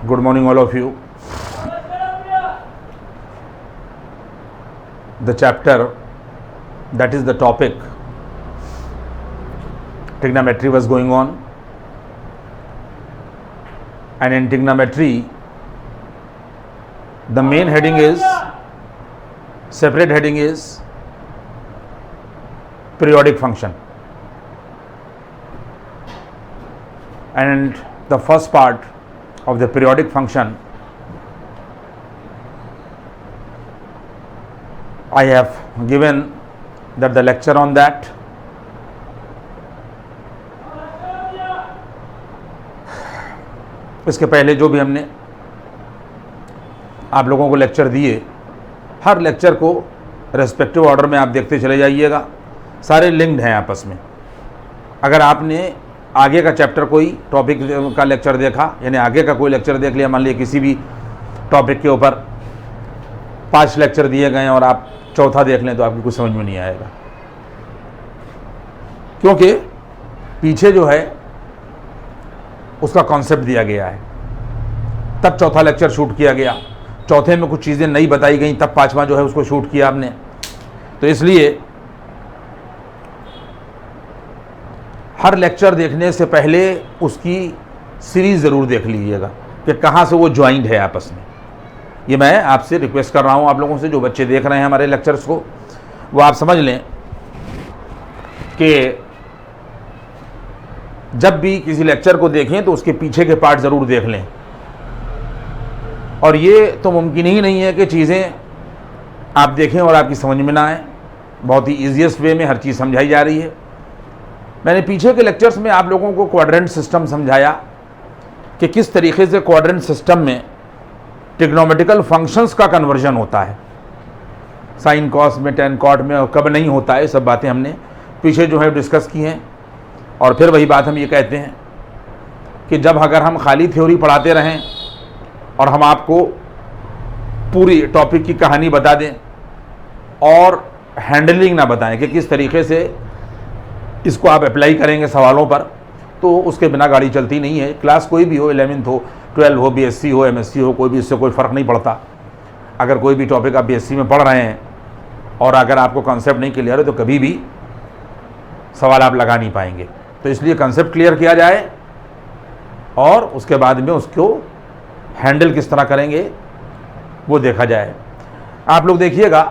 Good morning, all of you. The chapter, that is the topic, trigonometry was going on, and in trigonometry, the main heading is, separate heading is periodic function, and the first part of the periodic function I have given that the lecture on that. इसके पहले जो भी हमने आप लोगों को lecture दिए, हर lecture को रेस्पेक्टिव ऑर्डर में आप देखते चले जाइएगा, सारे लिंक्ड हैं आपस में। अगर आपने आगे का चैप्टर कोई टॉपिक का लेक्चर देखा, यानी आगे का कोई लेक्चर देख लिया, मान लिया किसी भी टॉपिक के ऊपर 5 लेक्चर दिए गए हैं और आप चौथा देख लें तो आपकी कुछ समझ में नहीं आएगा, क्योंकि पीछे जो है उसका कॉन्सेप्ट दिया गया है, तब चौथा लेक्चर शूट किया गया, चौथे में कुछ चीज़ें नई बताई गई, तब पांचवा जो है उसको शूट किया आपने। तो इसलिए हर लेक्चर देखने से पहले उसकी सीरीज़ ज़रूर देख लीजिएगा कि कहाँ से वो ज्वाइंट है आपस में। ये मैं आपसे रिक्वेस्ट कर रहा हूँ आप लोगों से, जो बच्चे देख रहे हैं हमारे लेक्चर्स को, वो आप समझ लें कि जब भी किसी लेक्चर को देखें तो उसके पीछे के पार्ट ज़रूर देख लें। और ये तो मुमकिन ही नहीं है कि चीज़ें आप देखें और आपकी समझ में ना आए। बहुत ही ईजीएस्ट वे में हर चीज़ समझाई जा रही है। मैंने पीछे के लेक्चर्स में आप लोगों को क्वाड्रेंट सिस्टम समझाया कि किस तरीके से क्वाड्रेंट सिस्टम में ट्रिग्नोमेट्रिकल फंक्शंस का कन्वर्जन होता है, साइन कॉस में, टेन कॉट में, और कब नहीं होता है, सब बातें हमने पीछे जो है डिस्कस की हैं। और फिर वही बात हम ये कहते हैं कि जब अगर हम खाली थ्योरी पढ़ाते रहें और हम आपको पूरी टॉपिक की कहानी बता दें और हैंडलिंग ना बताएं कि किस तरीके से इसको आप अप्लाई करेंगे सवालों पर, तो उसके बिना गाड़ी चलती नहीं है। क्लास कोई भी हो, 11th हो, 12 हो, बीएससी हो, एमएससी हो, कोई भी, इससे कोई फ़र्क नहीं पड़ता। अगर कोई भी टॉपिक आप बीएससी में पढ़ रहे हैं और अगर आपको कॉन्सेप्ट नहीं क्लियर है तो कभी भी सवाल आप लगा नहीं पाएंगे। तो इसलिए कॉन्सेप्ट क्लियर किया जाए और उसके बाद में उसको हैंडल किस तरह करेंगे वो देखा जाए। आप लोग देखिएगा,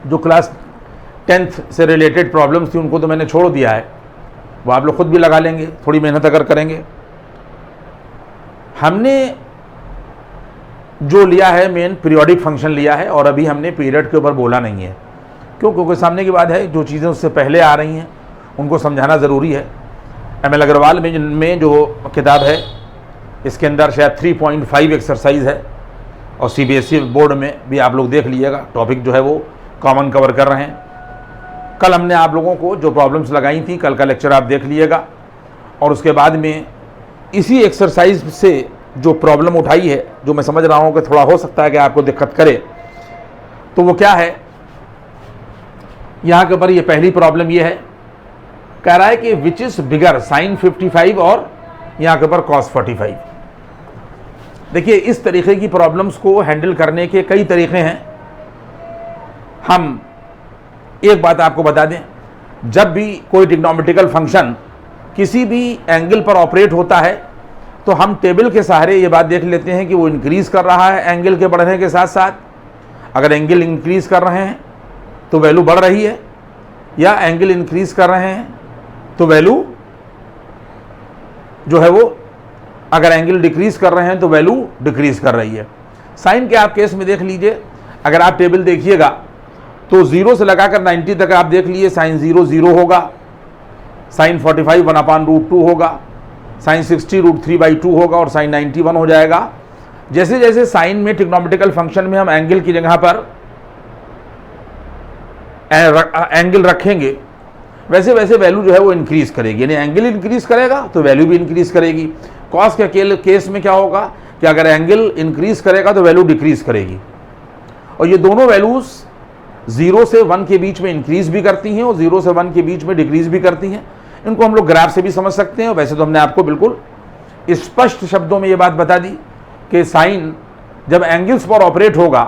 जो क्लास 10th से रिलेटेड प्रॉब्लम्स थी उनको तो मैंने छोड़ दिया है, वो आप लोग खुद भी लगा लेंगे, थोड़ी मेहनत अगर करेंगे। हमने जो लिया है मेन पीरियोडिक फंक्शन लिया है, और अभी हमने पीरियड के ऊपर बोला नहीं है। क्यों? क्योंकि सामने की बात है, जो चीज़ें उससे पहले आ रही हैं उनको समझाना ज़रूरी है। ML अग्रवाल में जो किताब है, इसके अंदर शायद 3.5 एक्सरसाइज है, और CBSE बोर्ड में भी आप लोग देख लीजिएगा, टॉपिक जो है वो कॉमन कवर कर रहे हैं। कल हमने आप लोगों को जो प्रॉब्लम्स लगाई थी, कल का लेक्चर आप देख लीजिएगा, और उसके बाद में इसी एक्सरसाइज से जो प्रॉब्लम उठाई है, जो मैं समझ रहा हूँ कि थोड़ा हो सकता है कि आपको दिक्कत करे, तो वो क्या है, यहाँ के ऊपर ये पहली प्रॉब्लम ये है, कह रहा है कि विच इज़ बिगर, साइन 55 और यहाँ के ऊपर कॉस 45। देखिए, इस तरीके की प्रॉब्लम्स को हैंडल करने के कई तरीके हैं। हम एक बात आपको बता दें, जब भी कोई ट्रिग्नोमेट्रिकल फंक्शन किसी भी एंगल पर ऑपरेट होता है तो हम टेबल के सहारे ये बात देख लेते हैं कि वो इंक्रीज कर रहा है एंगल के बढ़ने के साथ साथ। अगर एंगल इंक्रीज कर रहे हैं तो वैल्यू बढ़ रही है, या एंगल इंक्रीज कर रहे हैं तो वैल्यू जो है वो, अगर एंगल डिक्रीज कर रहे हैं तो वैल्यू डिक्रीज कर रही है। साइन के आप केस में देख लीजिए, अगर आप टेबल देखिएगा तो 0 से लगाकर 90 तक आप देख लीजिए, साइन 0 0 होगा, साइन 45 1/√2 होगा, साइन 60 √3/2 होगा, और साइन 90 1 हो जाएगा। जैसे जैसे साइन में ट्रिग्नोमेट्रिकल फंक्शन में हम एंगल की जगह पर एंगल रखेंगे, वैसे वैसे वैल्यू जो है वो इंक्रीज करेगी, यानी एंगल इंक्रीज करेगा तो वैल्यू भी इंक्रीज करेगी। कॉस के केस में क्या होगा कि अगर एंगल इंक्रीज करेगा तो वैल्यू डिक्रीज करेगी, और ये दोनों वैल्यूज 0 से 1 के बीच में इंक्रीज भी करती हैं और 0 से 1 के बीच में डिक्रीज भी करती हैं। इनको हम लोग ग्राफ से भी समझ सकते हैं, वैसे तो हमने आपको बिल्कुल स्पष्ट शब्दों में ये बात बता दी कि साइन जब एंगल्स पर ऑपरेट होगा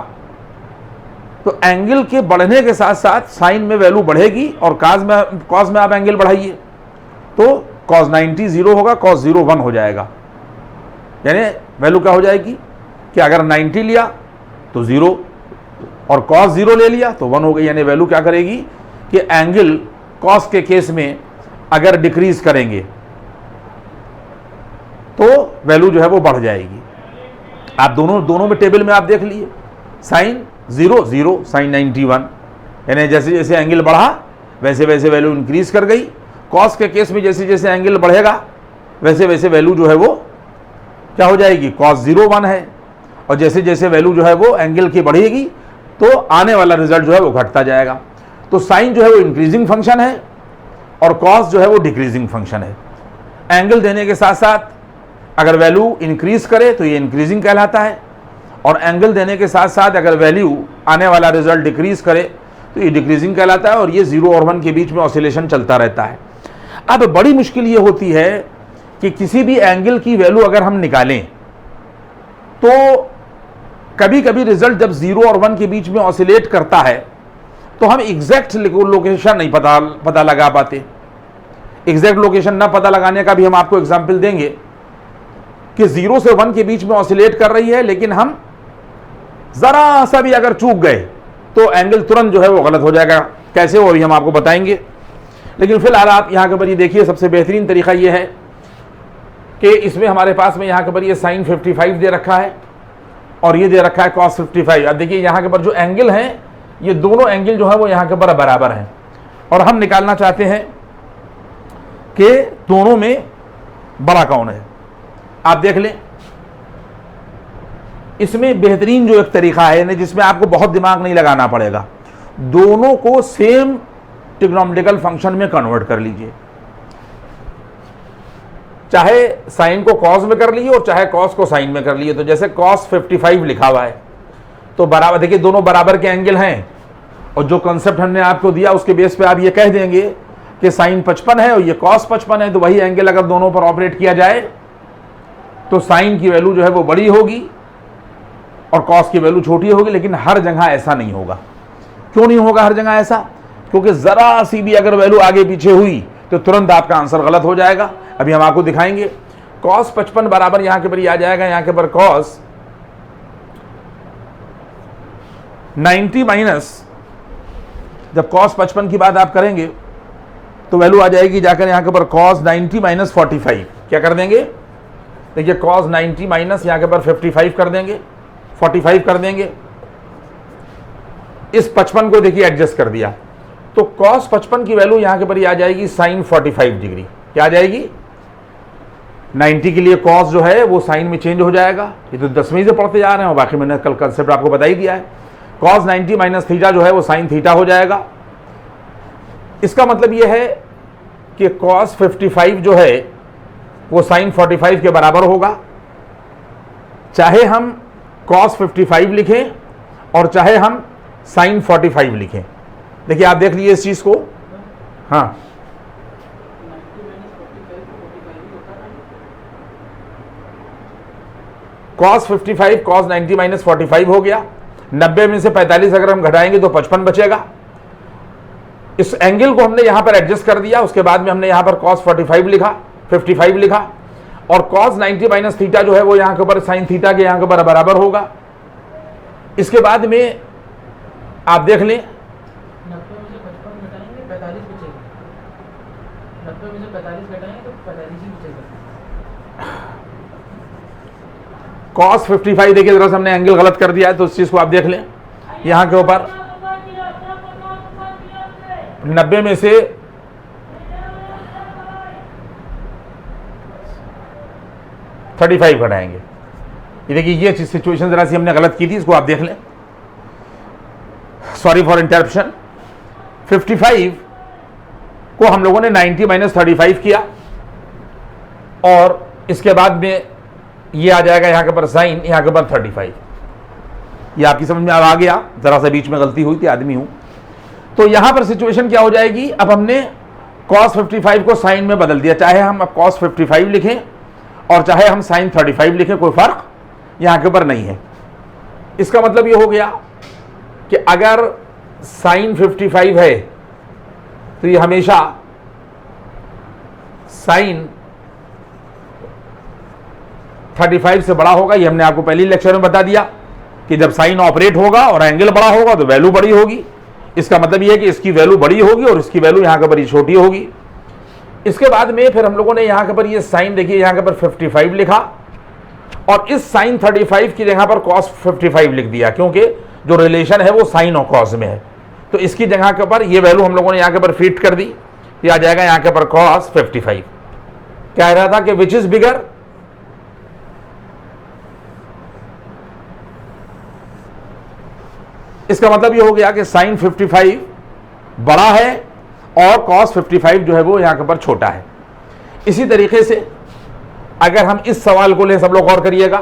तो एंगल के बढ़ने के साथ साथ साइन में वैल्यू बढ़ेगी और कॉस में आप एंगल बढ़ाइए तो cos 90 0 होगा, cos 0 1 हो जाएगा। यानी वैल्यू क्या हो जाएगी कि अगर 90 लिया तो 0 और cos 0 ले लिया तो 1 हो गई। यानी वैल्यू क्या करेगी कि एंगल cos के केस में अगर डिक्रीज करेंगे तो वैल्यू जो है वो बढ़ जाएगी। आप दोनों में टेबल में आप देख लिए, साइन 0 0 साइन 91, यानी जैसे जैसे एंगल बढ़ा वैसे वैसे वैल्यू इंक्रीज कर गई। कॉस के केस में जैसे जैसे एंगल बढ़ेगा वैसे वैसे वैल्यू जो है वो क्या हो जाएगी, cos 0 1 है, और जैसे जैसे वैल्यू जो है वो एंगल की बढ़ेगी तो आने वाला रिजल्ट जो है वो घटता जाएगा। तो साइन जो है वो इंक्रीजिंग फंक्शन है और कॉस जो है वो डिक्रीजिंग फंक्शन है। एंगल देने के साथ साथ अगर वैल्यू इंक्रीज करे तो ये इंक्रीजिंग कहलाता है, और एंगल देने के साथ साथ अगर वैल्यू आने वाला रिजल्ट डिक्रीज करे तो ये डिक्रीजिंग कहलाता है, और ये 0 और 1 के बीच में ऑसिलेशन चलता रहता है। अब बड़ी मुश्किल ये होती है कि किसी भी एंगल की वैल्यू अगर हम निकालें तो कभी कभी रिजल्ट जब 0 और 1 के बीच में ऑसिलेट करता है तो हम एग्जैक्ट लोकेशन नहीं पता लगा पाते। एग्जैक्ट लोकेशन ना पता लगाने का भी हम आपको एग्जाम्पल देंगे कि 0 से 1 के बीच में ऑसिलेट कर रही है, लेकिन हम जरा सा भी अगर चूक गए तो एंगल तुरंत जो है वो गलत हो जाएगा। कैसे वो अभी हम आपको बताएंगे, लेकिन फिलहाल आप यहाँ के ऊपर ये देखिए, सबसे बेहतरीन तरीका ये है कि इसमें हमारे पास में यहाँ के ऊपर ये साइन 55 दे रखा है और ये दे रखा है cos 55। अब देखिए यहाँ के ऊपर जो एंगल हैं ये दोनों एंगल जो है वो यहाँ के ऊपर बराबर हैं, और हम निकालना चाहते हैं कि दोनों में बड़ा कौन है। आप देख लें, इसमें बेहतरीन जो एक तरीका है जिसमें आपको बहुत दिमाग नहीं लगाना पड़ेगा, दोनों को सेम ट्रिग्नोमेट्रिकल फंक्शन में कन्वर्ट कर लीजिए। चाहे साइन को कॉस में कर लिए और चाहे कॉस को साइन में कर लिए। तो जैसे cos 55 लिखा हुआ है तो बराबर, देखिए दोनों बराबर के एंगल हैं, और जो कॉन्सेप्ट हमने आपको दिया उसके बेस पे आप ये कह देंगे कि साइन 55 है और ये cos 55 है, तो वही एंगल अगर दोनों पर ऑपरेट किया जाए तो साइन की वैल्यू जो है वो बड़ी होगी और कॉस की वैल्यू छोटी होगी। लेकिन हर जगह ऐसा नहीं होगा। क्यों नहीं होगा हर जगह ऐसा? क्योंकि जरा सी भी अगर वैल्यू आगे पीछे हुई तो तुरंत आपका आंसर गलत हो जाएगा। अभी हम आपको दिखाएंगे। cos 55 बराबर यहां के पर आ जाएगा, यहां के पर cos 90 माइनस, जब cos 55 की बात आप करेंगे तो वैल्यू आ जाएगी जाकर यहां के पर cos 90 माइनस 45। क्या कर देंगे, देखिए cos 90 माइनस यहाँ के पर 55 कर देंगे, 45 कर देंगे। इस 55 को देखिए एडजस्ट कर दिया तो cos 55 की वैल्यू यहाँ के पर आ जाएगी sin 45 डिग्री। क्या आ जाएगी, 90 के लिए cos जो है वो sin में चेंज हो जाएगा। ये तो 10वीं से पढ़ते जा रहे हैं, बाकी मैंने कल कंसेप्ट आपको बता ही दिया है। cos 90 माइनस थीटा जो है वो sin थीटा हो जाएगा। इसका मतलब ये है कि cos 55 जो है वो sin 45 के बराबर होगा, चाहे हम cos 55 लिखें और चाहे हम sin 45 लिखें। देखिए आप देख लीजिए इस चीज को। हाँ, cos 55 cos 90 माइनस 45 हो गया। 90 में से 45 अगर हम घटाएंगे तो 55 बचेगा। इस एंगल को हमने यहां पर एडजस्ट कर दिया, उसके बाद में हमने यहां पर cos 45 लिखा, 55 लिखा, और cos 90 माइनस थीटा जो है वो यहां के ऊपर sin थीटा के यहां के ऊपर बराबर होगा। इसके बाद में आप देख लें, 90 में से 55 घटाएंगे 45 बचेगा। 90 में से 45 घटाएंगे तो 45 ही बचेगा। cos 55 देखिए जरा हमने एंगल गलत कर दिया है, तो उस चीज को आप देख लें। यहां के ऊपर 90 में से 35 घटाएंगे। ये देखिए ये सिचुएशन जरा सी हमने गलत की थी, इसको आप देख लें। Sorry for interruption. 55 को हम लोगों ने 90 माइनस 35 किया, और इसके बाद में ये आ जाएगा यहाँ के ऊपर साइन, यहाँ के ऊपर 35। ये आपकी समझ में आ गया, जरा सा बीच में गलती हुई थी, आदमी हूं। तो यहां पर सिचुएशन क्या हो जाएगी, अब हमने cos 55 को साइन में बदल दिया, चाहे हम अब cos 55 लिखें और चाहे हम साइन 35 लिखें, कोई फर्क यहां के ऊपर नहीं है। इसका मतलब ये हो गया कि अगर साइन 55 है तो ये हमेशा साइन 35 से बड़ा होगा। ये हमने आपको पहले लेक्चर में बता दिया कि जब साइन ऑपरेट होगा और एंगल बड़ा होगा तो वैल्यू बड़ी होगी। इसका मतलब ये है कि इसकी वैल्यू बड़ी होगी और इसकी वैल्यू यहां के ऊपर छोटी होगी। इसके बाद में फिर हम लोगों ने यहां के ऊपर ये साइन, देखिए यहां के ऊपर 55 लिखा और इस साइन 35 की जगह पर cos 55 लिख दिया, क्योंकि जो रिलेशन है वो साइन और cos में है। तो इसकी जगह के ऊपर ये वैल्यू हम लोगों ने यहां के ऊपर फिट कर दी, ये आ जाएगा यहां के ऊपर cos 55। कह रहा था कि विच इज बिगर, इसका मतलब ये हो गया कि साइन 55 बड़ा है और cos 55 जो है वो यहां के ऊपर छोटा है। इसी तरीके से अगर हम इस सवाल को ले, सब लोग गौर करिएगा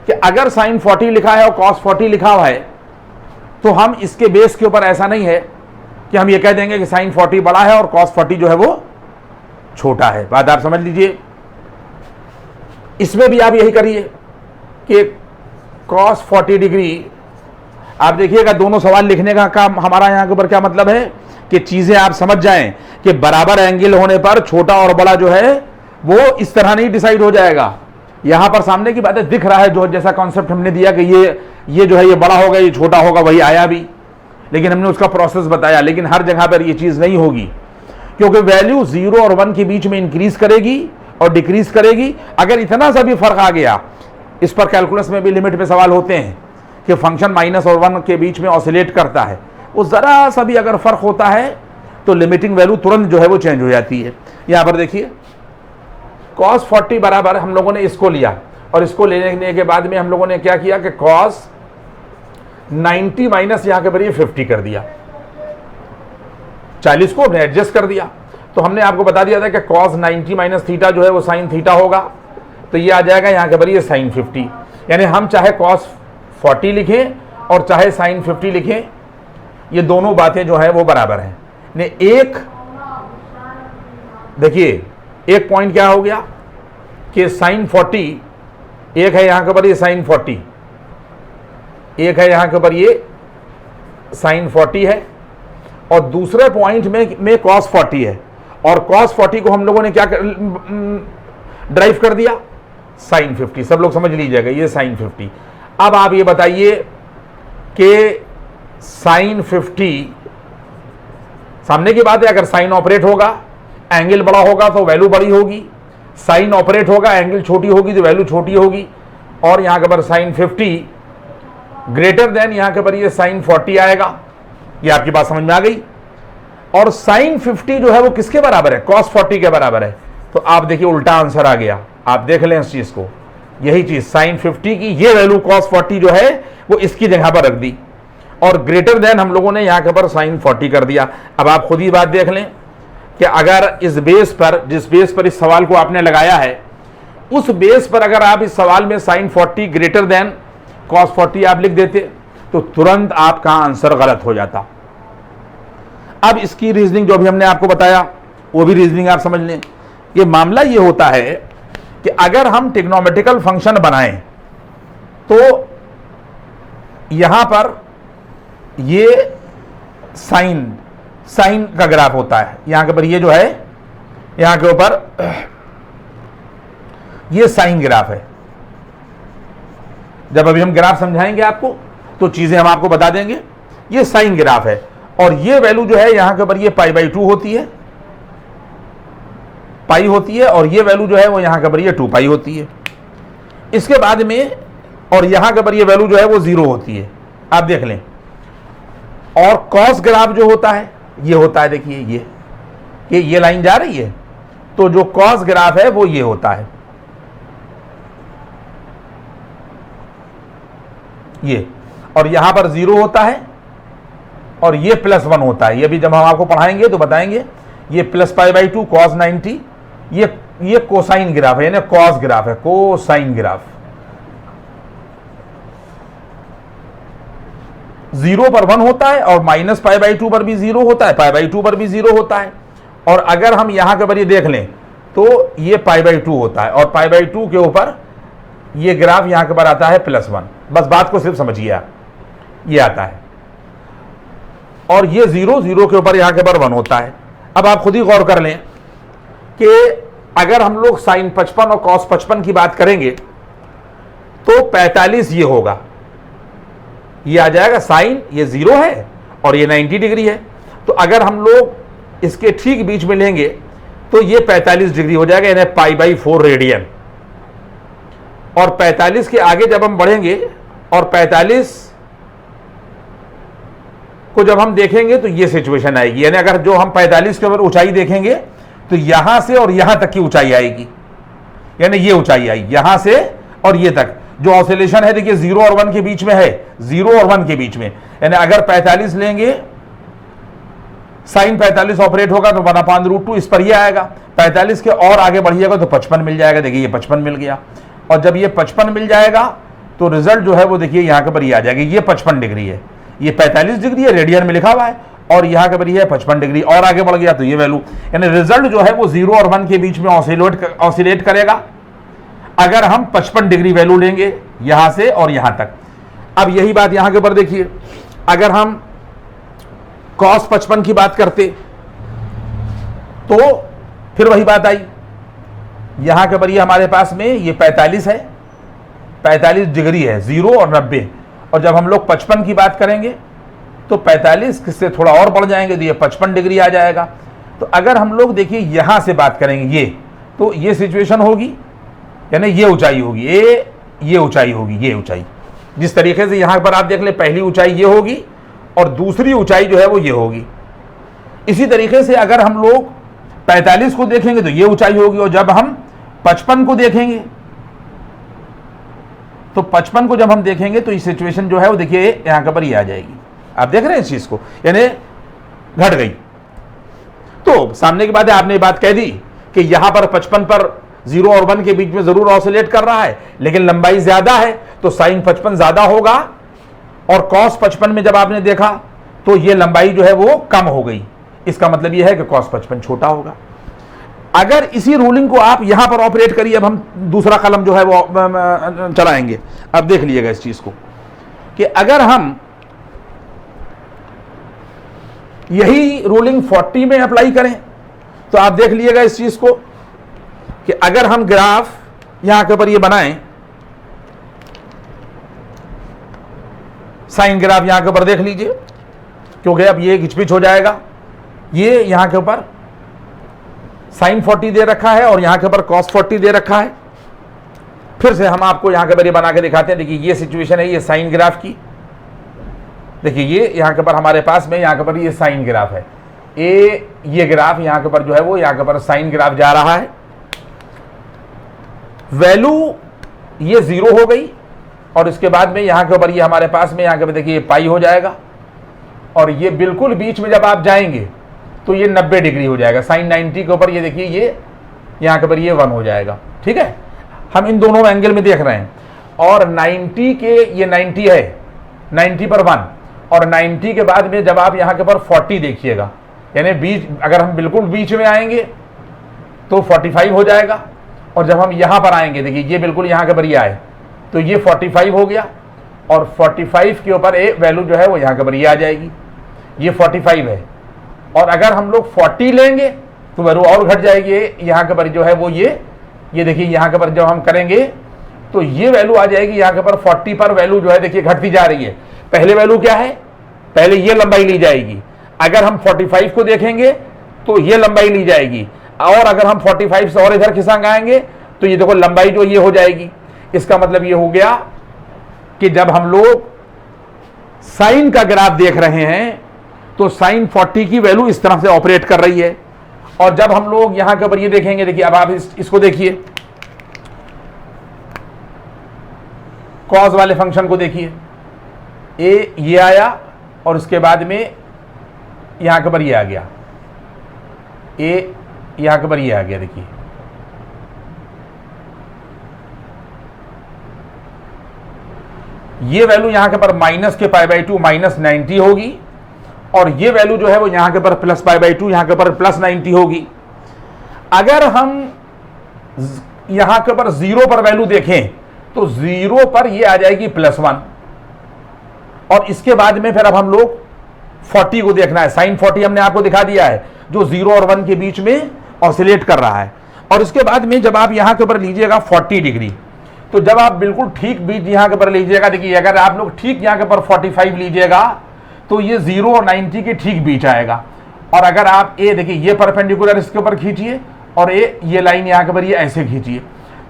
कि अगर साइन 40 लिखा है और cos 40 लिखा हुआ है तो हम इसके बेस के ऊपर ऐसा नहीं है कि हम ये कह देंगे कि साइन 40 बड़ा है और cos 40 जो है वो छोटा है। बात आप समझ लीजिए। इसमें भी आप यही करिए कि cos 40 डिग्री, आप देखिएगा दोनों सवाल लिखने का काम हमारा यहां के ऊपर क्या मतलब है कि चीजें आप समझ जाएं कि बराबर एंगल होने पर छोटा और बड़ा जो है वो इस तरह नहीं डिसाइड हो जाएगा। यहां पर सामने की बातें दिख रहा है, जो जैसा कॉन्सेप्ट हमने दिया कि ये जो है ये बड़ा होगा, ये छोटा होगा, वही आया भी, लेकिन हमने उसका प्रोसेस बताया। लेकिन हर जगह पर ये चीज नहीं होगी, क्योंकि वैल्यू 0 और 1 के बीच में इंक्रीज करेगी और डिक्रीज करेगी। अगर इतना सा भी फर्क आ गया, इस पर कैलकुलस में भी लिमिट पे सवाल होते हैं कि फंक्शन माइनस और 1 के बीच में ऑसिलेट करता है, वो जरा सा भी अगर फर्क होता है तो लिमिटिंग वैल्यू तुरंत जो है वो चेंज हो जाती है। यहां पर देखिए cos 40 बराबर हम लोगों ने इसको लिया और इसको लेने के बाद में हम लोगों ने क्या किया कि cos 90 माइनस यहां के पर ये 50 कर दिया, 40 को हमने एडजस्ट कर दिया। तो हमने आपको बता दिया था कि cos 90 माइनस थीटा जो है वो साइन थीटा होगा, तो ये आ जाएगा यहां के पर ये साइन 50। यानी हम चाहे cos 40 लिखें और चाहे साइन 50 लिखें, ये दोनों बातें जो है वो बराबर हैं। ने एक देखिए एक पॉइंट क्या हो गया कि साइन 40 एक है यहां के ऊपर ये साइन 40, एक है यहां के ऊपर ये साइन 40 है और दूसरे पॉइंट में cos 40 है और cos 40 को हम लोगों ने क्या ड्राइव कर दिया साइन 50। सब लोग समझ लीजिएगा ये साइन 50। अब आप ये बताइए कि साइन 50 सामने की बात है, अगर साइन ऑपरेट होगा एंगल बड़ा होगा तो वैल्यू बड़ी होगी, साइन ऑपरेट होगा एंगल छोटी होगी तो वैल्यू छोटी होगी। और यहां के पर साइन 50 ग्रेटर देन यहां के पर ये साइन 40 आएगा। ये आपकी बात समझ में आ गई। और साइन 50 जो है वो किसके बराबर है, cos 40 के बराबर है। तो आप देखिए उल्टा आंसर आ गया, आप देख लें इस चीज को, यही चीज साइन 50 की ये वैल्यू cos 40 जो है वो इसकी जगह पर रख दी और ग्रेटर देन हम लोगों ने यहां के पर साइन 40 कर दिया। अब आप खुद ही बात देख लें कि अगर इस बेस पर, जिस बेस पर इस सवाल को आपने लगाया है, उस बेस पर अगर आप इस सवाल में साइन 40 ग्रेटर देन cos 40 आप लिख देते तो तुरंत आपका आंसर गलत हो जाता। अब इसकी रीजनिंग जो भी हमने आपको बताया वो भी रीजनिंग आप समझ लें। ये मामला ये होता है कि अगर हम ट्रिग्नोमेट्रिकल फंक्शन बनाएं तो यहां पर ये साइन का ग्राफ होता है, यहां के ऊपर ये जो है यहां के ऊपर ये साइन ग्राफ है। जब अभी हम ग्राफ समझाएंगे आपको तो चीजें हम आपको बता देंगे। ये साइन ग्राफ है और ये वैल्यू जो है यहां के ऊपर ये π/2 होती है, पाई होती है, और ये वैल्यू जो है वो यहां के ऊपर ये 2 पाई होती है। इसके बाद में और यहां के ऊपर ये वैल्यू जो है वो 0 होती है, आप देख लें। और कॉस ग्राफ जो होता है ये होता है, देखिए ये लाइन जा रही है तो जो कॉस ग्राफ है वो ये होता है, ये, और यहां पर 0 होता है और ये +1 होता है। ये भी जब हम आपको पढ़ाएंगे तो बताएंगे। ये प्लस π/2 cos 90, ये कोसाइन ग्राफ है, यानी कॉस ग्राफ है, कोसाइन ग्राफ। 0 पर 1 होता है और माइनस π/2 पर भी 0 होता है, π/2 पर भी 0 होता है। और अगर हम यहां के पर ये देख लें तो ये π/2 होता है, और π/2 के ऊपर ये ग्राफ यहां के ऊपर आता है +1। बस बात को सिर्फ समझिए आप, ये आता है, और ये 0 0 के ऊपर यहां के ऊपर 1 होता है। अब आप खुद ही गौर कर लें कि अगर हम लोग sin 55 और cos 55 की बात करेंगे तो 45 ये होगा, ये आ जाएगा साइन, ये 0 है और ये 90 डिग्री है। तो अगर हम लोग इसके ठीक बीच में लेंगे तो ये 45 डिग्री हो जाएगा, यानी π/4 रेडियन। और 45 के आगे जब हम बढ़ेंगे और 45 को जब हम देखेंगे तो ये सिचुएशन आएगी, यानी अगर जो हम 45 के ऊपर ऊंचाई देखेंगे तो यहां से और यहां तक की ऊंचाई आएगी, यानी ये ऊंचाई आई यहां से और ये तक। जो ऑसिलेशन है देखिए 0 और 1 के बीच में है, 0 और 1 के बीच में, यानी अगर 45 लेंगे साइन 45 ऑपरेट होगा तो 1/√2 इस पर ही आएगा। 45 के और आगे बढ़िएगा तो 55 मिल जाएगा, देखिए ये 55 मिल गया। और जब ये 55 मिल जाएगा तो रिजल्ट जो है वो देखिए यहां के पर ही आ जाएगा, ये 55 डिग्री है, ये 45 डिग्री है, रेडियन में लिखा हुआ है, और यहां के पर ही है 55 डिग्री, और आगे बढ़ गया तो ये वैल्यू, यानी रिजल्ट जो है वो 0 और 1 के बीच में ऑसिलेट करेगा अगर हम 55 डिग्री वैल्यू लेंगे यहां से और यहां तक। अब यही बात यहां के ऊपर देखिए, अगर हम cos 55 की बात करते तो फिर वही बात आई, यहां के ऊपर ये हमारे पास में ये 45 है, 45 डिग्री है, 0 और 90। और जब हम लोग 55 की बात करेंगे तो 45 से थोड़ा और बढ़ जाएंगे तो ये 55 डिग्री आ जाएगा। तो अगर हम लोग देखिए यहां से बात करेंगे ये, तो ये सिचुएशन होगी, यानी ये ऊंचाई होगी, ये ऊंचाई होगी, ये ऊंचाई। जिस तरीके से यहां पर आप देख ले, पहली ऊंचाई ये होगी और दूसरी ऊंचाई जो है वो ये होगी। इसी तरीके से अगर हम लोग 45 को देखेंगे तो ये ऊंचाई होगी, और जब हम 55 को देखेंगे तो 55 को जब हम देखेंगे तो ये सिचुएशन जो है वो देखिए यहां के पर ही आ जाएगी। आप देख रहे हैं इस चीज को, यानी घट गई। तो सामने की बात है, आपने ये बात कह दी कि यहां पर 55 पर 0 और 1 के बीच में जरूर ऑसिलेट कर रहा है, लेकिन लंबाई ज्यादा है तो साइन 55 ज्यादा होगा, और cos 55 में जब आपने देखा तो ये लंबाई जो है वो कम हो गई। इसका मतलब ये है कि cos 55 छोटा होगा। अगर इसी रूलिंग को आप यहां पर ऑपरेट करिए, अब हम दूसरा कलम जो है वो चलाएंगे। अब देख लीजिएगा इस चीज को कि अगर हम यही रूलिंग 40 में अप्लाई करें तो आप देख लीजिएगा इस चीज को कि अगर हम ग्राफ यहां के ऊपर ये बनाएं, साइन ग्राफ यहां के ऊपर देख लीजिए, क्योंकि अब ये घिचपिच हो जाएगा। ये यहां के ऊपर साइन 40 दे रखा है और यहां के ऊपर cos 40 दे रखा है। फिर से हम आपको यहां के ऊपर ये बना के दिखाते हैं। देखिए ये सिचुएशन है, ये साइन ग्राफ की। देखिए ये यहां के ऊपर हमारे पास में यहां के ऊपर ये साइन ग्राफ है, ये ग्राफ यहां के ऊपर जो है वो यहां के ऊपर साइन ग्राफ जा रहा है। वैल्यू ये 0 हो गई, और इसके बाद में यहां के ऊपर ये हमारे पास में यहां के ऊपर देखिए ये पाई हो जाएगा, और ये बिल्कुल बीच में जब आप जाएंगे तो ये 90 डिग्री हो जाएगा। साइन 90 के ऊपर ये देखिए ये यहां के ऊपर ये 1 हो जाएगा। ठीक है, हम इन दोनों एंगल में देख रहे हैं, और 90 के ये 90 है, 90 पर 1, और 90 के बाद में जब आप यहां के ऊपर 40 देखिएगा, यानी बीच, अगर हम बिल्कुल बीच में आएंगे तो 45 हो जाएगा, और जब हम यहां पर आएंगे देखिए ये बिल्कुल यहां के ऊपर ये आए तो ये 45 हो गया, और 45 के ऊपर ए वैल्यू जो है वो यहां के ऊपर ये आ जाएगी, ये 45 है। और अगर हम लोग 40 लेंगे तो वैल्यू और घट जाएगी, यहां के ऊपर जो है वो ये देखिए यहां के ऊपर जब हम करेंगे तो ये वैल्यू आ जाएगी यहां के ऊपर 40 पर वैल्यू जो है देखिए घटती जा रही है। पहले वैल्यू क्या है, पहले ये लंबाई ली जाएगी, अगर हम 45 को देखेंगे तो ये लंबाई ली जाएगी, और अगर हम 45 से और इधर खिसक आएंगे तो ये देखो लंबाई जो ये हो जाएगी। इसका मतलब ये हो गया कि जब हम लोग साइन का ग्राफ देख रहे हैं तो साइन 40 की वैल्यू इस तरह से ऑपरेट कर रही है, और जब हम लोग यहां के ऊपर ये देखेंगे, देखिए अब आप इसको देखिए, कॉस वाले फंक्शन को देखिए, ये आया और उसके बाद में यहां के ऊपर ये आ गया, यहां के ऊपर ये आ गया। देखिए ये वैल्यू यहां के पर माइनस के π/2 -90 होगी, और ये वैल्यू जो है वो यहां के पर प्लस π/2 यहां के पर +90 होगी। अगर हम यहां के ऊपर 0 पर वैल्यू देखें तो 0 पर ये आ जाएगी +1, और इसके बाद में फिर अब हम लोग 40 को देखना है। साइन 40 हमने आपको दिखा दिया है, जो 0 और 1 के बीच में ऑसिलेट कर रहा है। और इसके बाद में जब आप यहां के ऊपर लीजिएगा 40 डिग्री, तो जब आप बिल्कुल ठीक बीच यहां के ऊपर लीजिएगा, देखिए अगर आप लोग ठीक यहां के ऊपर 45 लीजिएगा तो ये 0 और 90 के ठीक बीच आएगा। और अगर आप ए देखिए ये परपेंडिकुलर इसके ऊपर खींचिए और ये लाइन यहां के ऊपर ये ऐसे खींचिए,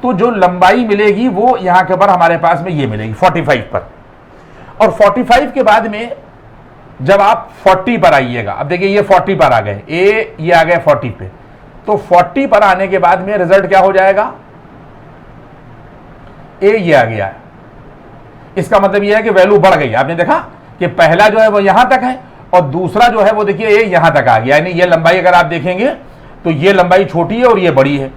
तो जो लंबाई मिलेगी वो यहां के ऊपर हमारे पास में ये मिलेगी 45 पर। और 45 के बाद में जब आप 40 पर आइएगा, अब देखिए ये 40 पर आ गए, ये आ गए 40 पे, तो 40 पर आने के बाद में रिजल्ट क्या हो जाएगा, ये आ गया है। इसका मतलब ये है कि वैल्यू बढ़ गई। आपने देखा कि पहला जो है वो यहां तक है और दूसरा जो है वो देखिए ये यहां तक आ गया, यानी ये लंबाई अगर आप देखेंगे तो ये लंबाई छोटी है और ये बड़ी है।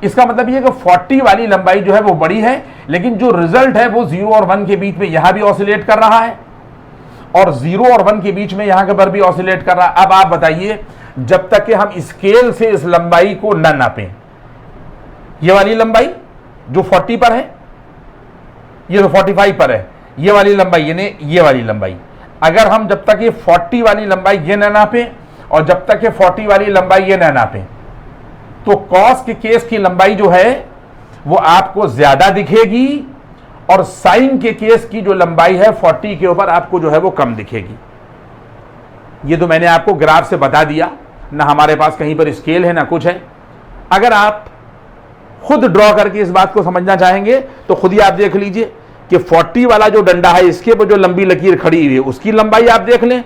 इसका मतलब ये कि 40 वाली लंबाई जो है वो बड़ी है, लेकिन जो रिजल्ट है वो 0 और 1 के बीच में यहां भी ऑसिलेट कर रहा है और 0 और 1 के बीच में यहां के पर भी ऑसिलेट कर रहा है। अब आप बताइए, जब तक कि हम स्केल से इस लंबाई को न नापें, ये वाली लंबाई जो 40 पर है, ये तो 45 पर है, ये वाली लंबाई यानी ये वाली लंबाई, अगर हम जब तक ये 40 वाली लंबाई ये न नापें और जब तक ये 40 वाली लंबाई ये न नापें, तो कॉस के केस की लंबाई जो है वो आपको ज्यादा दिखेगी और साइन के केस की जो लंबाई है 40 के ऊपर आपको जो है वो कम दिखेगी। ये तो मैंने आपको ग्राफ से बता दिया, ना हमारे पास कहीं पर स्केल है ना कुछ है। अगर आप खुद ड्रॉ करके इस बात को समझना चाहेंगे तो खुद ही आप देख लीजिए कि 40 वाला जो डंडा है इसके ऊपर जो लंबी लकीर खड़ी हुई है उसकी लंबाई आप देख लें,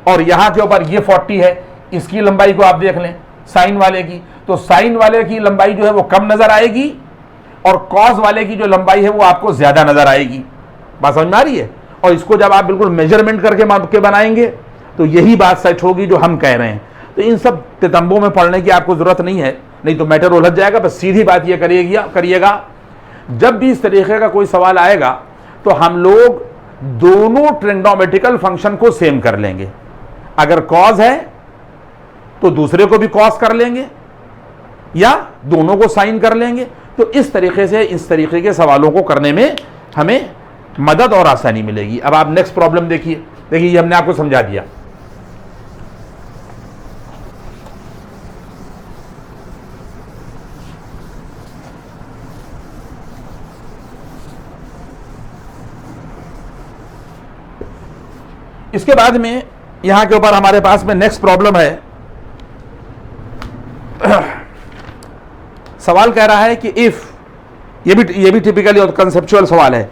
और यहां के ऊपर ये 40 है, इसकी लंबाई को आप देख लें साइन वाले की, तो साइन वाले की लंबाई जो है वो कम नजर आएगी और कॉस वाले की जो लंबाई है वो आपको ज्यादा नजर आएगी। बात समझ में आ रही है? और इसको जब आप बिल्कुल मेजरमेंट करके माप के बनाएंगे तो यही बात सच होगी जो हम कह रहे हैं। तो इन सब तितंबों में पढ़ने की आपको जरूरत नहीं है, नहीं तो मैटर उलझ जाएगा। बस सीधी बात ये करिएगा, जब भी इस तरीके का कोई सवाल आएगा तो हम लोग दोनों ट्रिग्नोमेट्रिकल फंक्शन को सेम कर लेंगे। अगर कॉस है तो दूसरे को भी कॉस कर लेंगे या दोनों को साइन कर लेंगे। तो इस तरीके से इस तरीके के सवालों को करने में हमें मदद और आसानी मिलेगी। अब आप नेक्स्ट प्रॉब्लम देखिए, ये हमने आपको समझा दिया। इसके बाद में यहां के ऊपर हमारे पास में नेक्स्ट प्रॉब्लम है। सवाल कह रहा है कि इफ, ये भी टिपिकली और कंसेप्चुअल सवाल है।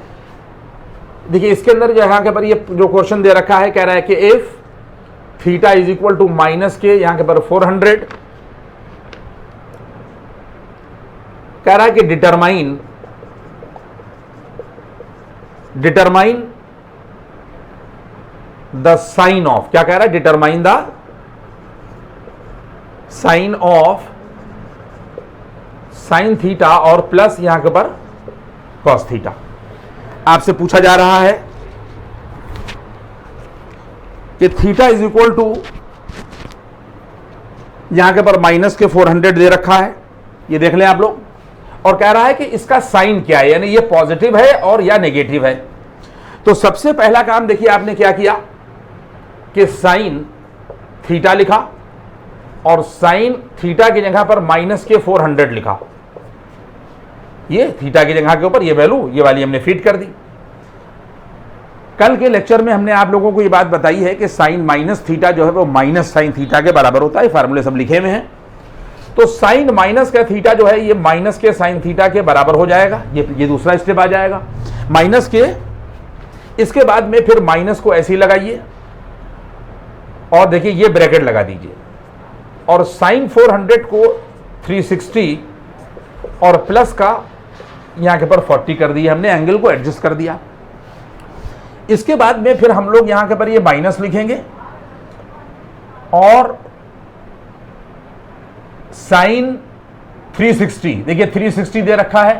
देखिए इसके अंदर जो यहां के ऊपर ये जो क्वेश्चन दे रखा है, कह रहा है कि if theta is equal to minus k, यहां के ऊपर 400, कह रहा है कि डिटरमाइन द साइन ऑफ, क्या कह रहा है, determine the sign of sine theta और प्लस यहां के ऊपर कॉस थीटा। आपसे पूछा जा रहा है कि थीटा इज इक्वल टू, यहां के ऊपर माइनस के 400 दे रखा है, ये देख लें आप लोग, और कह रहा है कि इसका साइन क्या है, यानी ये पॉजिटिव है और या नेगेटिव है। तो सबसे पहला काम देखिए आपने क्या किया कि साइन थीटा लिखा और साइन थीटा की जगह पर माइनस के 400 लिखा। ये थीटा की जगह के ऊपर ये वैल्यू ये वाली हमने फीड कर दी। कल के लेक्चर में हमने आप लोगों को ये बात बताई है कि साइन माइनस थीटा जो है वो माइनस साइन थीटा के बराबर होता है। फार्मूले सब लिखे हुए हैं। तो साइन माइनस का थीटा जो है ये माइनस के साइन थीटा के बराबर हो जाएगा। ये दूसरा स्टेप आ जाएगा माइनस के। इसके बाद में फिर माइनस को ऐसे ही लगाइए और देखिए ये ब्रैकेट लगा दीजिए और साइन 400 को 360 और प्लस का यहां के पर 40 कर दिया हमने, एंगल को एडजस्ट कर दिया। इसके बाद में फिर हम लोग यहां के पर ये माइनस लिखेंगे और साइन 360, देखिए 360 दे रखा है।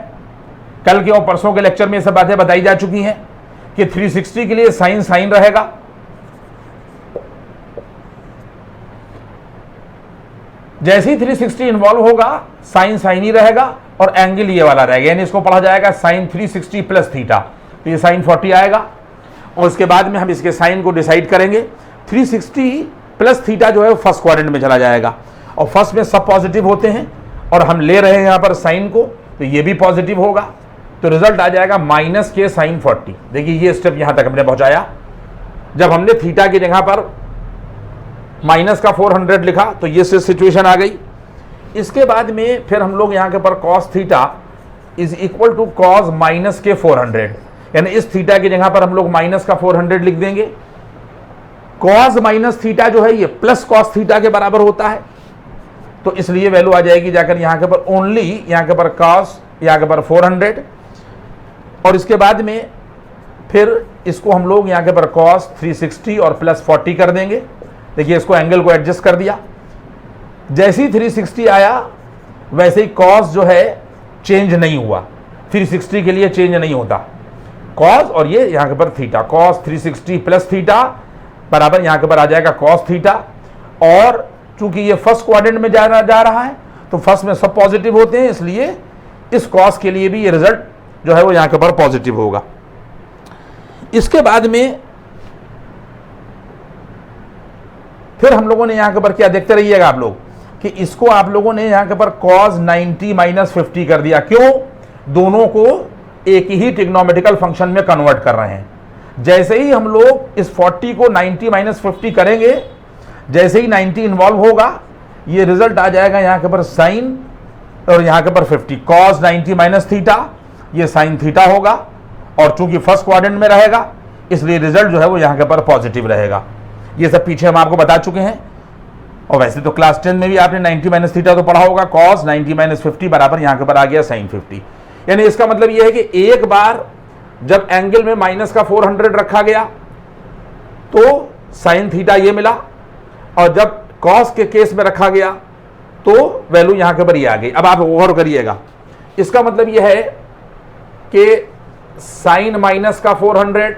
कल के और परसों के लेक्चर में ये सब बातें बताई जा चुकी हैं कि 360 के लिए साइन साइन रहेगा जैसे ही 360 इन्वॉल्व होगा साइन साइन ही रहेगा और एंगल ये वाला रहेगा, यानी इसको पढ़ा जाएगा साइन 360 प्लस थीटा, तो ये साइन 40 आएगा। और उसके बाद में हम इसके साइन को डिसाइड करेंगे। 360 प्लस थीटा जो है वो फर्स्ट क्वाड्रेंट में चला जाएगा और फर्स्ट में सब पॉजिटिव होते हैं और हम ले रहे हैं यहाँ पर साइन को, तो ये भी पॉजिटिव होगा, तो रिजल्ट आ जाएगा माइनस के साइन 40। देखिए ये स्टेप यहाँ तक हमने पहुँचाया। जब हमने थीटा की जगह पर माइनस का 400 लिखा तो ये सिचुएशन आ गई। इसके बाद में फिर हम लोग यहाँ के पर cos theta is equal to cos minus के 400, यानी इस थीटा की जगह पर हम लोग माइनस का 400 लिख देंगे। कॉस माइनस थीटा जो है ये प्लस कॉस थीटा के बराबर होता है, तो इसलिए वैल्यू आ जाएगी जाकर यहाँ के पर ओनली यहाँ के पर कॉस यहाँ के पर 400। और इसके बाद में फिर इसको हम लोग यहाँ के पर कॉस 360 और प्लस 40 कर देंगे। देखिए इसको एंगल को एडजस्ट कर दिया। जैसे ही 360 आया वैसे ही कॉस जो है चेंज नहीं हुआ, 360 के लिए चेंज नहीं होता कॉस, और ये यहाँ के पर थीटा, कॉस 360 प्लस थीटा बराबर यहाँ के पर आ जाएगा कॉस थीटा। और चूंकि ये फर्स्ट क्वाड्रेंट में जा रहा है तो फर्स्ट में सब पॉजिटिव होते हैं, इसलिए इस कॉस के लिए भी ये रिजल्ट जो है वो यहाँ के पर पॉजिटिव होगा। इसके बाद में फिर हम लोगों ने यहाँ के पर क्या देखते रहिएगा आप लोग कि इसको आप लोगों ने यहाँ के पर cos 90 माइनस 50 कर दिया। क्यों? दोनों को एक ही ट्रिग्नोमेट्रिकल फंक्शन में कन्वर्ट कर रहे हैं। जैसे ही हम लोग इस 40 को 90 माइनस 50 करेंगे, जैसे ही 90 इन्वॉल्व होगा ये रिजल्ट आ जाएगा यहाँ के पर साइन और यहाँ के पर 50, cos 90 माइनस थीटा, ये साइन थीटा होगा। और चूंकि फर्स्ट क्वाड्रेंट में रहेगा इसलिए रिजल्ट जो है वो यहाँ के पर पॉजिटिव रहेगा। ये सब पीछे हम आपको बता चुके हैं। और वैसे तो क्लास 10 में भी आपने 90 माइनस थीटा तो पढ़ा होगा, cos 90 माइनस 50 बराबर यहाँ के पर आ गया साइन 50। यानी इसका मतलब ये है कि एक बार जब एंगल में माइनस का 400 रखा गया तो साइन थीटा ये मिला, और जब cos के केस में रखा गया तो वैल्यू यहाँ के पर ये आ गई। अब आप ओवर करिएगा, इसका मतलब ये है कि साइन माइनस का 400,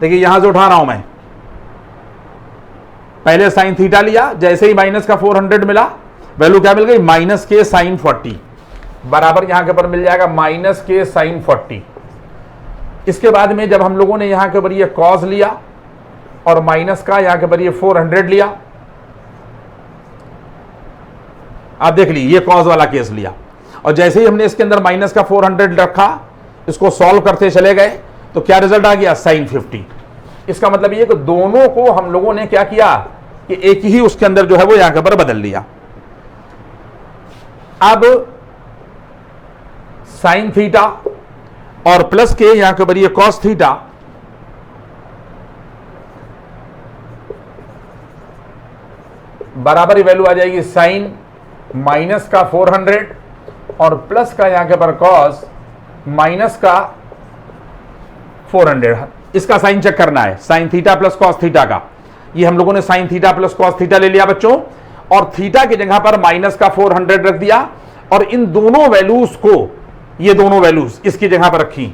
देखिए यहां से उठा रहा हूं मैं, पहले साइन थीटा लिया, जैसे ही माइनस का 400 मिला वैल्यू क्या मिल गई, माइनस के साइन 40 बराबर यहां के पर मिल जाएगा माइनस के साइन 40। इसके बाद में जब हम लोगों ने यहां के पर ये कॉस लिया और माइनस का यहां के पर ये 400 लिया, आप देख लीजिए ये कॉस वाला केस लिया, और जैसे ही हमने इसके अंदर माइनस का 400 रखा, इसको सॉल्व करते चले गए तो क्या रिजल्ट आ गया, साइन 50। इसका मतलब ये कि दोनों को हम लोगों ने क्या किया कि एक ही उसके अंदर जो है वो यहां पर बदल लिया। अब साइन थीटा और प्लस के यहां के पर ये कॉस थीटा, बराबर ही वैल्यू आ जाएगी साइन माइनस का 400 और प्लस का यहां के पर कॉस माइनस का 400। इसका साइन चेक करना है, sign theta plus cos theta का। ये हम लोगों ने sign theta plus cos theta ले लिया बच्चों, और थीटा की जगह पर माइनस का 400 रख दिया, और इन दोनों वैल्यूज को, ये दोनों वैल्यूज इसकी जगह पर रखी।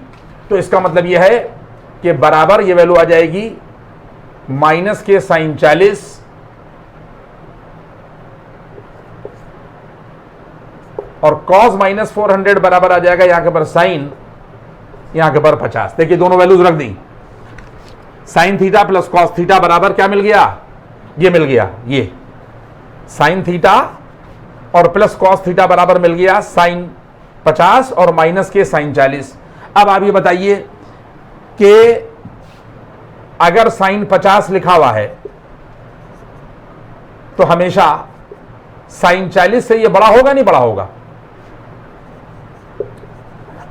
तो इसका मतलब यह है कि बराबर ये वैल्यू आ जाएगी माइनस के साइन 40 और cos माइनस 400 बराबर आ जाएगा यहां के पर साइन यहां के पर 50। देखिए दोनों वैल्यूज रख दी, sine theta plus cos theta बराबर क्या मिल गया, ये मिल गया, ये साइन थीटा और प्लस कॉस थीटा बराबर मिल गया साइन 50 और माइनस के साइन 40। अब आप ये बताइए कि अगर साइन 50 लिखा हुआ है तो हमेशा साइन 40 से ये बड़ा होगा नहीं बड़ा होगा?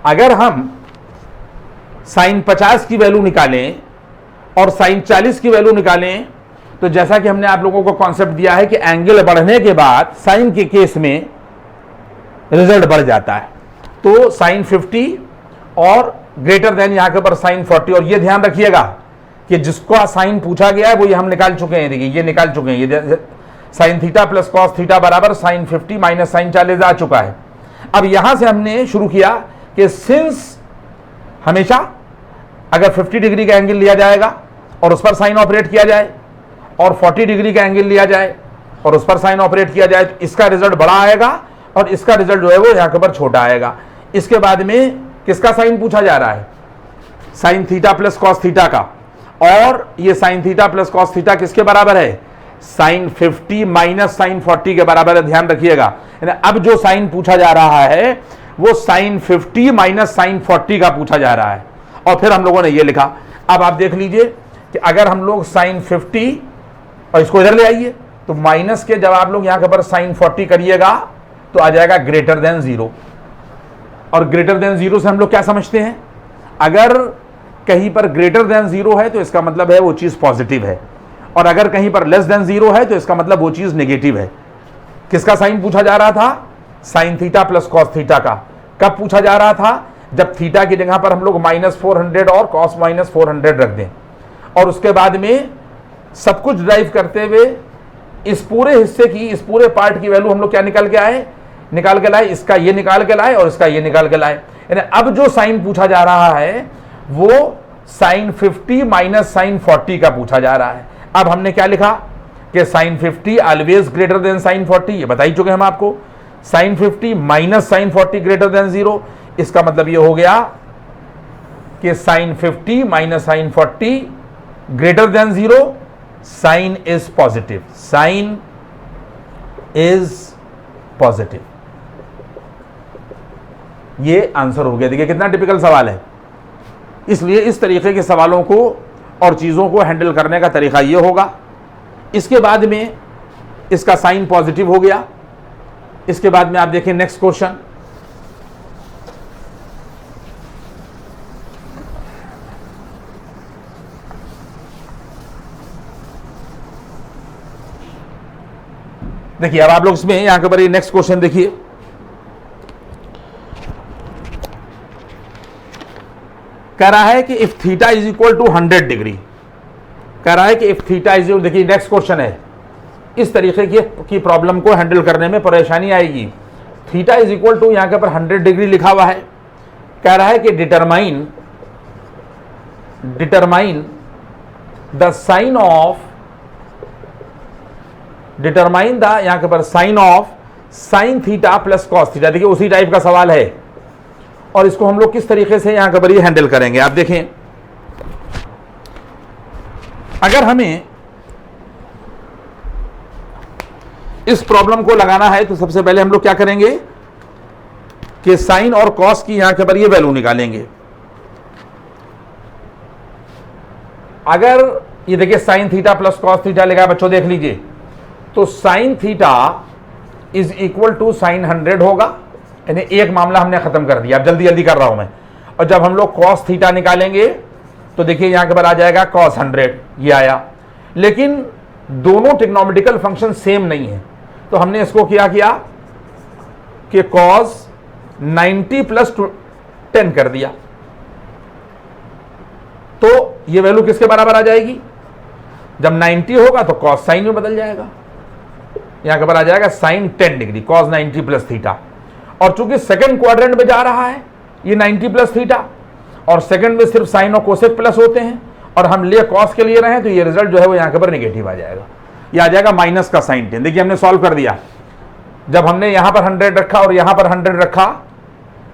अगर हम साइन 50 की वैल्यू निकालें और साइन 40 की वैल्यू निकालें तो जैसा कि हमने आप लोगों को कॉन्सेप्ट दिया है कि एंगल बढ़ने के बाद साइन के केस में रिजल्ट बढ़ जाता है, तो साइन 50 और ग्रेटर देन यहां के पर साइन 40। और ये ध्यान रखिएगा कि जिसको साइन पूछा गया है वो ये हम निकाल चुके हैं, देखिए ये निकाल चुके हैं, ये sine theta plus cos theta बराबर साइन 50 माइनस साइन 40 आ चुका है। अब यहां से हमने शुरू किया कि सिंस हमेशा अगर 50 डिग्री का एंगल लिया जाएगा और उस पर साइन ऑपरेट किया जाए और 40 डिग्री का एंगल लिया जाए और उस पर साइन ऑपरेट किया जाए तो इसका रिजल्ट बड़ा आएगा और इसका रिजल्ट जो है वो यहाँ के ऊपर छोटा आएगा। इसके बाद में किसका साइन पूछा जा रहा है? Sign theta plus cos theta का, और ये sine theta plus cos theta किसके बराबर है? साइन 50 माइनस साइन 40 के बराबर है। ध्यान रखिएगा, अब जो साइन पूछा जा रहा है वो साइन 50 माइनस साइन 40 का पूछा जा रहा है। और फिर हम लोगों ने ये लिखा। अब आप देख लीजिए कि अगर हम लोग साइन 50 और इसको इधर ले आइए तो माइनस के जब आप लोग यहां के ऊपर साइन 40 करिएगा तो आ जाएगा ग्रेटर देन 0। और ग्रेटर देन 0 से हम लोग क्या समझते हैं? अगर कहीं पर ग्रेटर देन 0 है तो इसका मतलब है वो चीज पॉजिटिव है, और अगर कहीं पर लेस देन 0 है तो इसका मतलब वो चीज नेगेटिव है। किसका साइन पूछा जा रहा था? Sign theta plus cos theta का। कब पूछा जा रहा था? जब थीटा की जगह पर हम लोग -400 और कॉस -400 रख दें, और उसके बाद में सब कुछ ड्राइव करते हुए इस पूरे हिस्से की, इस पूरे पार्ट की वैल्यू हम लोग क्या निकाल के आए? निकाल के लाए, इसका ये निकाल के लाए और इसका ये निकाल के लाए। यानी अब जो साइन पूछा जा रहा है वो साइन 50 माइनस साइन 40 का पूछा जा रहा है। अब हमने क्या लिखा कि sine 50 always greater than sine 40, ये बता ही चुके हम आपको। Sine 50 minus sine 40 greater than 0, इसका मतलब ये हो गया कि sine 50 minus sine 40 greater than 0, sine is positive, sine is positive. ये आंसर हो गया। देखिए कितना टिपिकल सवाल है। इसलिए इस तरीके के सवालों को और चीज़ों को हैंडल करने का तरीका ये होगा। इसके बाद में इसका साइन पॉजिटिव हो गया। इसके बाद में आप देखें नेक्स्ट क्वेश्चन। देखिए अब आप लोग इसमें यहां के ऊपर ये नेक्स्ट क्वेश्चन देखिए। कह रहा है कि if theta is equal to 100 degree, कह रहा है कि इफ थीटा इज, देखिए नेक्स्ट क्वेश्चन है। इस तरीके की प्रॉब्लम को हैंडल करने में परेशानी आएगी। थीटा इज इक्वल टू यहां के ऊपर 100 डिग्री लिखा हुआ है। कह रहा है कि determine the sign of, determine the यहां के ऊपर sine of sine theta plus cos theta. देखिए उसी टाइप का सवाल है, और इसको हम लोग किस तरीके से यहां के ऊपर ये हैंडल करेंगे आप देखें। अगर हमें इस प्रॉब्लम को लगाना है तो सबसे पहले हम लोग क्या करेंगे कि साइन और कॉस की यहां के ऊपर ये वैल्यू निकालेंगे। अगर ये देखिए sine theta plus cos theta लिखा है बच्चों, देख लीजिए, तो sine theta is equal to sine 100 होगा। यानी एक मामला हमने खत्म कर दिया। अब जल्दी जल्दी कर रहा हूं मैं। और जब हम लोग कॉस थीटा निकालेंगे तो देखिए यहां के बाद आ जाएगा कॉस 100, ये आया। लेकिन दोनों ट्रिग्नोमेट्रिकल फंक्शन सेम नहीं है, तो हमने इसको क्या किया कि कॉस 90 प्लस 10 कर दिया। तो ये वैल्यू किसके बराबर आ जाएगी? जब 90 होगा तो कॉस साइन में बदल जाएगा। यहां के बाद आ जाएगा sine 10 degree, cos 90 plus theta. और चूंकि सेकंड क्वाड्रेंट में जा रहा है ये 90 प्लस थीटा, और सेकंड में सिर्फ साइन और कोसेक प्लस होते हैं, और हम लिए कॉस के लिए रहे, तो ये रिजल्ट जो है वो यहां के ऊपर नेगेटिव आ जाएगा। ये आ जाएगा माइनस का साइन 10। देखिए हमने सॉल्व कर दिया। जब हमने यहां पर 100 रखा और यहां पर 100 रखा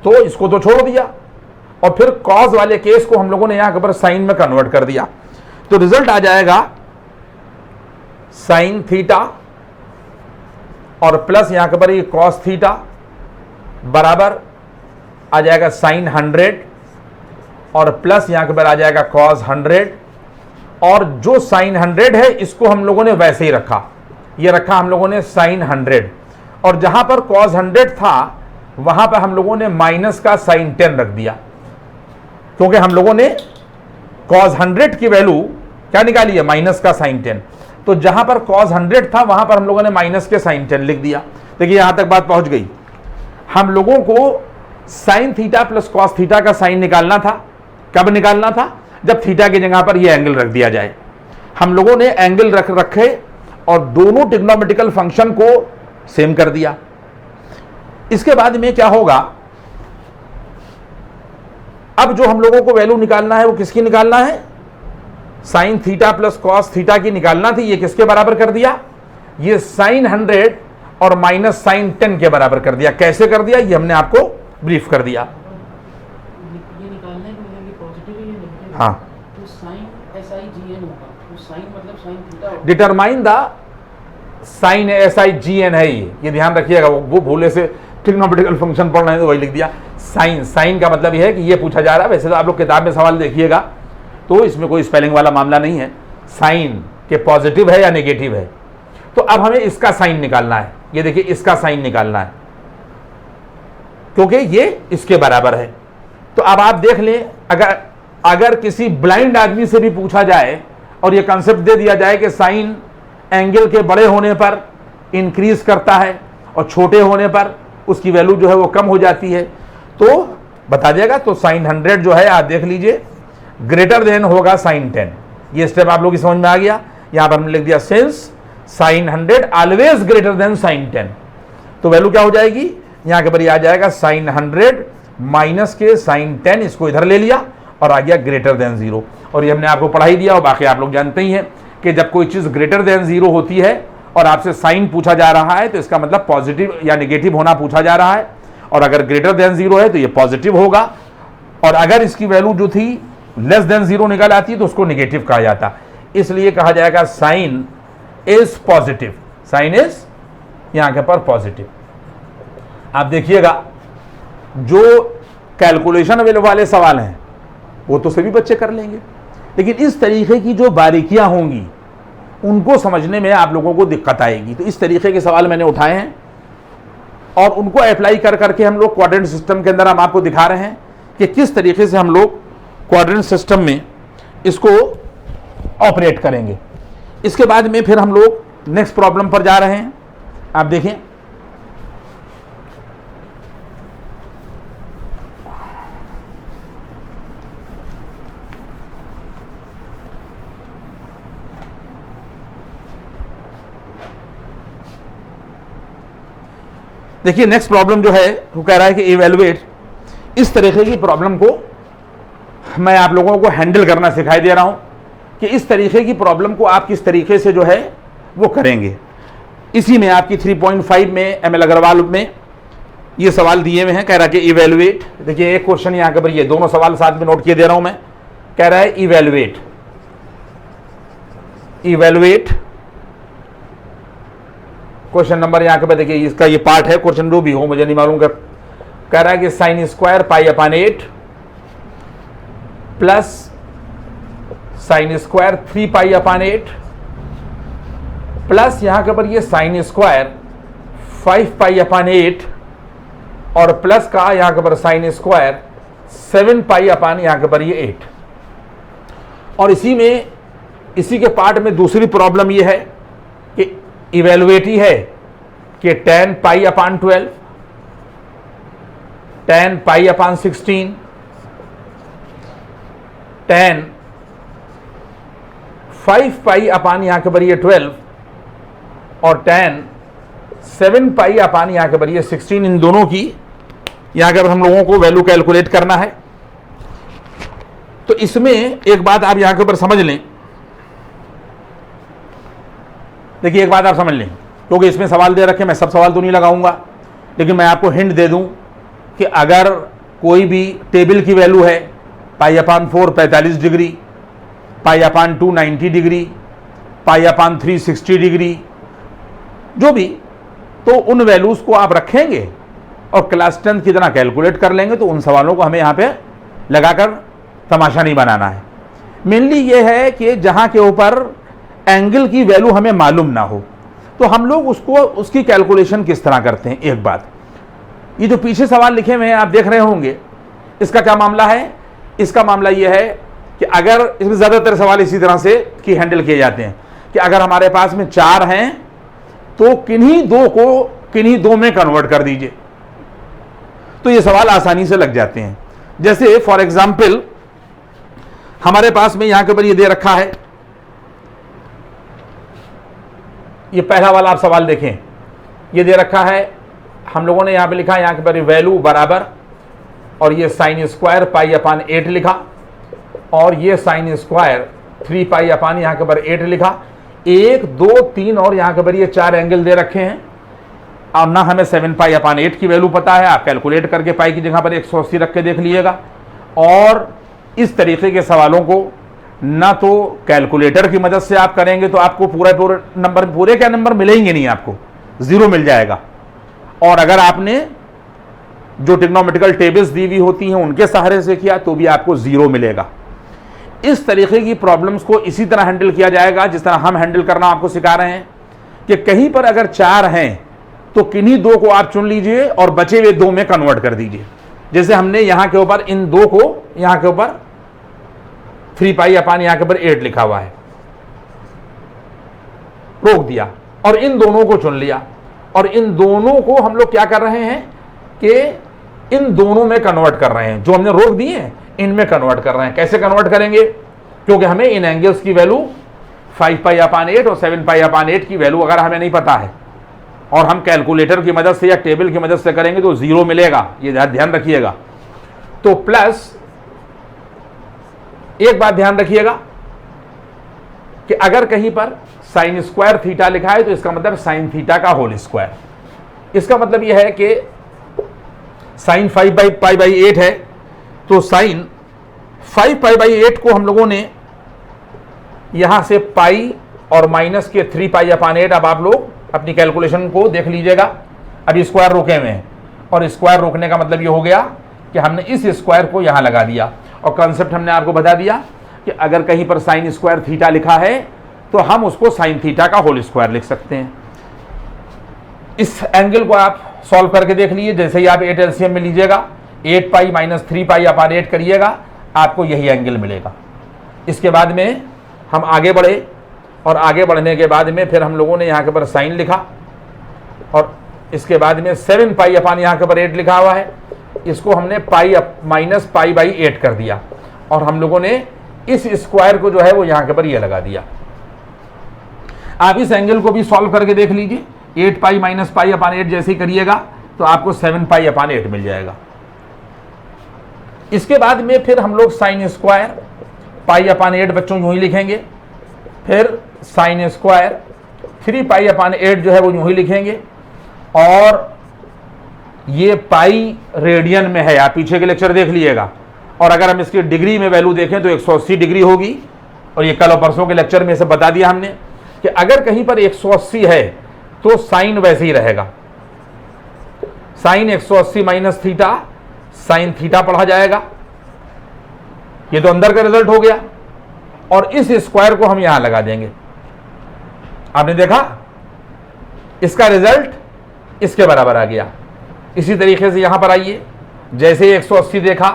तो इसको तो छोड़ दिया, और फिर कॉस वाले केस को हम लोगों ने यहां के ऊपर साइन में कन्वर्ट कर दिया। तो रिजल्ट आ जाएगा साइन थीटा और प्लस यहां के ऊपर ये कॉस थीटा बराबर आ जाएगा साइन 100, और प्लस यहां के ऊपर आ जाएगा कॉस 100। और जो साइन 100 है इसको हम लोगों ने वैसे ही रखा, ये रखा हम लोगों ने साइन 100, और जहां पर कॉस 100 था वहां पर हम लोगों ने माइनस का साइन 10 रख दिया, क्योंकि हम लोगों ने कॉस 100 की वैल्यू क्या निकाली है? माइनस का साइन 10। तो जहां पर कॉस 100 था वहां पर हम लोगों ने माइनस के साइन 10 लिख दिया। देखिए यहां तक बात पहुंच गई। हम लोगों को sign theta plus cos theta का साइन निकालना था। कब निकालना था? जब थीटा की जगह पर ये एंगल रख दिया जाए। हम लोगों ने एंगल रखे और दोनों ट्रिग्नोमेट्रिकल फंक्शन को सेम कर दिया। इसके बाद में क्या होगा? अब जो हम लोगों को वैल्यू निकालना है वो किसकी निकालना है? Sign theta plus cos theta की निकालना थी। ये किसके बराबर कर दिया? ये साइन 100 और माइनस साइन 10 के बराबर कर दिया। कैसे कर दिया ये हमने आपको ब्रीफ कर दिया। ये निकालना है कि मतलब ये पॉजिटिव है या नेगेटिव है। हाँ, तो साइन SIGN होगा, तो साइन मतलब साइन थीटा होगा। डिटरमाइन द साइन SIGN है ये ध्यान रखिएगा। वो भूले से ट्रिग्नोमेट्रिकल फंक्शन पढ़ रहे हैं तो वही लिख दिया। साइन, साइन का मतलब ये है कि ये पूछा जा रहा है। वैसे तो आप लोग किताब में सवाल देखिएगा तो इसमें कोई स्पेलिंग वाला मामला नहीं है, साइन के पॉजिटिव है या नेगेटिव है। तो अब हमें इसका साइन निकालना है। ये देखिए इसका साइन निकालना है क्योंकि ये इसके बराबर है। तो अब आप देख लें, अगर किसी ब्लाइंड आदमी से भी पूछा जाए और ये कंसेप्ट दे दिया जाए कि साइन एंगल के बड़े होने पर इंक्रीज करता है और छोटे होने पर उसकी वैल्यू जो है वो कम हो जाती है, तो बता दिएगा। तो साइन 100 जो है आप देख लीजिए ग्रेटर देन होगा साइन 10। ये स्टेप आप लोग की समझ में आ गया। यहां पर हमने लिख दिया since sine 100 always greater than sine 10। तो वैल्यू क्या हो जाएगी, यहां के पर आ जाएगा साइन 100 माइनस के साइन 10, इसको इधर ले लिया और आ गया ग्रेटर देन 0। और ये हमने आपको पढ़ा ही दिया और बाकी आप लोग जानते ही हैं कि जब कोई चीज ग्रेटर देन 0 होती है और आपसे साइन पूछा जा रहा है तो इसका मतलब पॉजिटिव या नेगेटिव होना पूछा जा रहा है। और अगर ग्रेटर देन 0 है तो ये पॉजिटिव होगा, और अगर इसकी वैल्यू जो थी लेस देन 0 निकल आती है तो उसको नेगेटिव कहा जाता। इसलिए कहा जाएगा sine is positive, sine is यहां के पर पॉजिटिव। आप देखिएगा जो कैलकुलेशन वाले सवाल हैं वो तो सभी बच्चे कर लेंगे, लेकिन इस तरीके की जो बारीकियां होंगी उनको समझने में आप लोगों को दिक्कत आएगी। तो इस तरीके के सवाल मैंने उठाए हैं और उनको अप्लाई कर करके हम लोग क्वाड्रेंट सिस्टम के अंदर हम आपको दिखा रहे हैं कि किस तरीके से हम लोग क्वाड्रेंट सिस्टम में इसको ऑपरेट करेंगे। इसके बाद में फिर हम लोग नेक्स्ट प्रॉब्लम पर जा रहे हैं। आप देखें, देखिए नेक्स्ट प्रॉब्लम जो है वो कह रहा है कि इवैल्यूएट। इस तरीके की प्रॉब्लम को मैं आप लोगों को हैंडल करना सिखाई दे रहा हूं कि इस तरीके की प्रॉब्लम को आप किस तरीके से जो है वो करेंगे। इसी में आपकी 3.5 में ML अग्रवाल में ये सवाल दिए हुए हैं। कह रहा है कि इवैल्यूएट, देखिए एक क्वेश्चन यहां पर ये दोनों सवाल साथ में नोट किए दे रहा हूं मैं। कह रहा है इवैल्यूएट, इवैल्यूएट क्वेश्चन नंबर यहां पर देखिए इसका ये पार्ट है, क्वेश्चन जो भी हो मुझे नहीं मालूम। कह रहा है कि sine square pi upon 8 plus sine square 3 pi upon 8 plus यहां के पर ये साइन स्क्वायर 5 पाई अपॉन 8 और प्लस का यहां के पर साइन स्क्वायर 7 पाई अपॉन यहां के पर ये 8। और इसी के पार्ट में दूसरी प्रॉब्लम ये है कि इवैल्यूएट ही है कि 10 pi upon 12, 10 pi upon 16, 10 5 pi upon यहां के पर ये 12 और 10 7 पाई अपॉन यहां के पर ये 16, इन दोनों की यहां पर हम लोगों को वैल्यू कैलकुलेट करना है। तो इसमें एक बात आप यहां के ऊपर समझ लें, देखिए एक बात आप समझ लें, क्योंकि इसमें सवाल दे रखे, मैं सब सवाल तो नहीं लगाऊंगा, लेकिन मैं आपको हिंट दे दूं कि अगर कोई भी टेबल की वैल्यू है pi upon 4 45 degree, pi upon 2 90 degree, pi upon 3 60 degree, जो भी, तो उन वैल्यूज़ को आप रखेंगे और क्लास 10 की तरह कैलकुलेट कर लेंगे। तो उन सवालों को हमें यहाँ पे लगाकर तमाशा नहीं बनाना है। मेनली ये है कि जहाँ के ऊपर एंगल की वैल्यू हमें मालूम ना हो तो हम लोग उसकी कैलकुलेशन किस तरह करते हैं। एक बात, ये जो पीछे सवाल लिखे हुए हैं आप देख रहे होंगे, इसका क्या मामला है? इसका मामला ये है कि अगर इसमें ज़्यादातर सवाल इसी तरह से की हैंडल किए जाते हैं कि अगर हमारे पास में 4 हैं तो किन्हीं 2 को किन्हीं 2 में कन्वर्ट कर दीजिए, तो ये सवाल आसानी से लग जाते हैं। जैसे फॉर एग्जाम्पल हमारे पास में यहां के ऊपर ये दे रखा है, ये पहला वाला आप सवाल देखें, ये दे रखा है, हम लोगों ने यहां पे लिखा है यहां के ऊपर वैल्यू बराबर, और ये साइन स्क्वायर पाई अपॉन 8 लिखा, और ये साइन स्क्वायर 3 पाई अपॉन यहां के ऊपर 8 लिखा। 1, 2, 3 और यहाँ के पर ये 4 एंगल दे रखे हैं, और ना हमें 7π/8 की वैल्यू पता है। आप कैलकुलेट करके पाई की जगह पर 180 रख के देख लीजिएगा। और इस तरीके के सवालों को ना तो कैलकुलेटर की मदद से आप करेंगे तो आपको पूरे नंबर, पूरे क्या नंबर मिलेंगे नहीं, आपको 0 मिल जाएगा। और अगर आपने जो ट्रिग्नोमेट्रिकल टेबल्स दी हुई होती हैं उनके सहारे से किया तो भी आपको 0 मिलेगा। इस तरीके की प्रॉब्लम्स को इसी तरह हैंडल किया जाएगा जिस तरह हम हैंडल करना आपको सिखा रहे हैं, कि कहीं पर अगर 4 हैं तो किन्हीं 2 को आप चुन लीजिए और बचे हुए 2 में कन्वर्ट कर दीजिए। जैसे हमने यहां के ऊपर इन 2 को, यहां के ऊपर 3π/, यहां के ऊपर 8 लिखा हुआ है, रोक दिया और इन दोनों को चुन लिया। और इन दोनों को हम लोग क्या कर रहे हैं कि इन दोनों में कन्वर्ट कर रहे हैं, जो हमने रोक दिए हैं इनमें कन्वर्ट कर रहे हैं। कैसे कन्वर्ट करेंगे? क्योंकि हमें इन एंगल्स की वैल्यू 5π/8 और 7π/8 की वैल्यू अगर हमें नहीं पता है और हम कैलकुलेटर की मदद से या टेबल की मदद से करेंगे तो 0 मिलेगा, ये ध्यान रखिएगा। तो प्लस एक बात ध्यान रखिएगा कि अगर कहीं पर sin² थीटा लिखा है तो इसका मतलब sin थीटा का होल स्क्वायर। इसका मतलब यह है कि sin 5π/8 है तो sin 5π/8 को हम लोगों ने यहां से पाई और माइनस के 3π/8, अब आप लोग अपनी कैलकुलेशन को देख लीजिएगा। अभी स्क्वायर रोके हुए हैं और स्क्वायर रोकने का मतलब ये हो गया कि हमने इस स्क्वायर को यहां लगा दिया। और कॉन्सेप्ट हमने आपको बता दिया कि अगर कहीं पर sin² थीटा लिखा है तो हम उसको sin थीटा का होल स्क्वायर लिख सकते हैं। इस एंगल को आप सॉल्व करके देख लीजिए। जैसे ही आप 8 LCM में लीजिएगा, 8π - 3π/8 करिएगा, आपको यही एंगल मिलेगा। इसके बाद में हम आगे बढ़े और आगे बढ़ने के बाद में फिर हम लोगों ने यहाँ के ऊपर साइन लिखा और इसके बाद में 7π/ यहाँ के ऊपर 8 लिखा हुआ है, इसको हमने पाई माइनस π/8 कर दिया और हम लोगों ने इस स्क्वायर को जो है वो यहाँ के ऊपर ये लगा दिया। आप इस एंगल को भी सॉल्व करके देख लीजिए। 8π - π/8 जैसे ही करिएगा तो आपको 7π/8 मिल जाएगा। इसके बाद में फिर हम लोग sin² π/8 बच्चों यूं ही लिखेंगे, फिर sin² 3π/8 जो है वो यूं ही लिखेंगे और ये पाई रेडियन में है। आप पीछे के लेक्चर देख लीजिएगा। और अगर हम इसकी डिग्री में वैल्यू देखें तो 180 डिग्री होगी। और ये कल और परसों के लेक्चर में से बता दिया हमने कि अगर कहीं पर 180 है तो साइन वैसे ही रहेगा। Sine 180 minus theta sine theta पढ़ा जाएगा। ये तो अंदर का रिजल्ट हो गया और इस स्क्वायर को हम यहां लगा देंगे। आपने देखा इसका रिजल्ट इसके बराबर आ गया। इसी तरीके से यहां पर आइए, जैसे 180 देखा,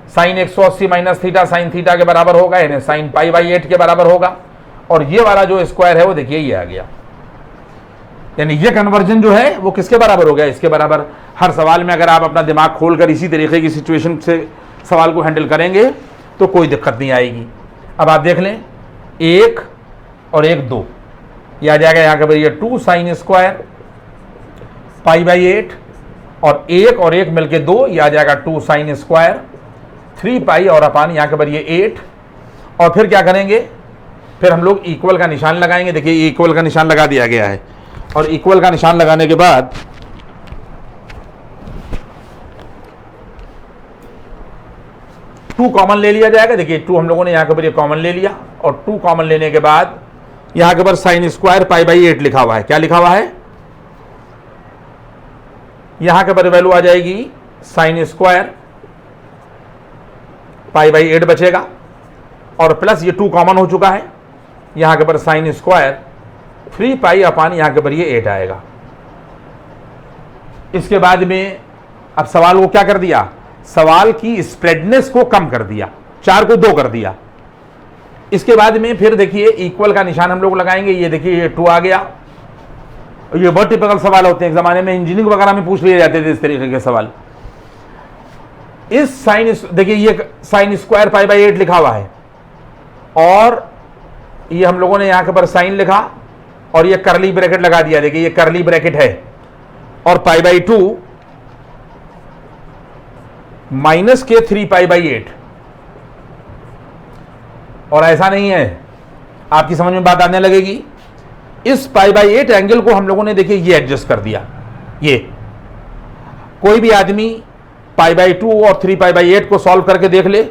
sine 180 minus theta sine theta के बराबर होगा, यानी साइन π/8 के बराबर होगा। और ये वाला जो स्क्वायर है वो देखिए ये आ गया, यानी ये कन्वर्जन जो है वो किसके बराबर हो गया? इसके बराबर। हर सवाल में अगर आप अपना दिमाग खोलकर इसी तरीके की सिचुएशन से सवाल को हैंडल करेंगे तो कोई दिक्कत नहीं आएगी। अब आप देख लें, 1 और 1 2, यह आ जाएगा यहाँ के ये 2 sin² π/8 और 1 और 1 मिलके 2, यह आ जाएगा 2 sin² 3π और अपान यहाँ के ऊपर ये 8। और फिर क्या करेंगे? फिर हम लोग इक्वल का निशान लगाएंगे। देखिए इक्वल का निशान लगा दिया गया है और इक्वल का निशान लगाने के बाद टू कॉमन ले लिया जाएगा। देखिए 2 हम लोगों ने यहाँ के ऊपर ये कॉमन ले लिया और 2 कॉमन लेने के बाद यहाँ के ऊपर sin² π/8 लिखा हुआ है। क्या लिखा हुआ है? यहाँ के ऊपर वैल्यू आ जाएगी sin² π/8 बचेगा और प्लस ये 2 कॉमन हो चुका है। यहाँ के ऊपर sin² 3π अपान यहाँ के ऊपर ये 8 आएगा। इसके बाद में अब सवाल को क्या कर दिया? सवाल की स्प्रेडनेस को कम कर दिया, 4 को 2 कर दिया। इसके बाद में फिर देखिए इक्वल का निशान हम लोग लगाएंगे। ये देखिए ये 2 आ गया। ये बहुत टिपिकल सवाल होते हैं, जमाने में इंजीनियरिंग वगैरह में पूछ लिए जाते थे इस तरीके के सवाल। इस साइन देखिए ये sin² π/8 लिखा हुआ है और ये हम लोगों ने यहां के ऊपर साइन लिखा और ये करली ब्रैकेट लगा दिया। देखिए ये करली ब्रैकेट है और π/2 माइनस के 3π/8। और ऐसा नहीं है आपकी समझ में बात आने लगेगी। इस पाई बाई 8 एंगल को हम लोगों ने देखिए ये एडजस्ट कर दिया। ये कोई भी आदमी पाई बाई 2 और 3 पाई बाई 8 को सॉल्व करके देख ले,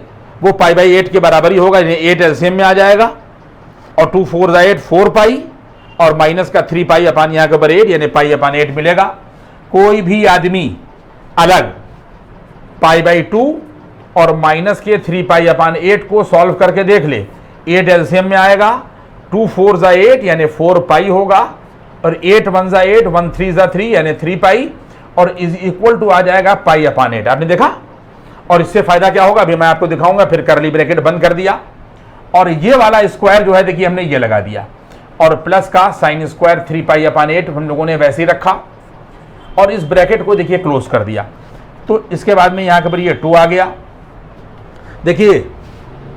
वो पाई बाई 8 के बराबर ही होगा, 8 एलसीएम में आ जाएगा और 2 4 8 4 पाई और माइनस का 3 पाई अपान यहाँ के ऊपर 8 यानी पाई अपान 8 मिलेगा। कोई भी आदमी अलग पाई बाई 2 और माइनस के 3 पाई अपान 8 को सॉल्व करके देख ले, 8 एलसीएम में आएगा, 2 4 8 यानी 4 पाई होगा और 8 1 8 1 3 3 यानी 3 पाई और इज इक्वल टू आ जाएगा पाई अपान 8। आपने देखा? और इससे फायदा क्या होगा अभी मैं आपको दिखाऊंगा। फिर करली ब्रैकेट बंद कर दिया और ये वाला स्क्वायर जो है देखिए हमने ये लगा दिया और प्लस का साइन स्क्वायर 3 पाई अपान 8 हम लोगों ने वैसे ही रखा और इस ब्रैकेट को देखिए क्लोज कर दिया। तो इसके बाद में यहां के ऊपर ये 2 आ गया। देखिए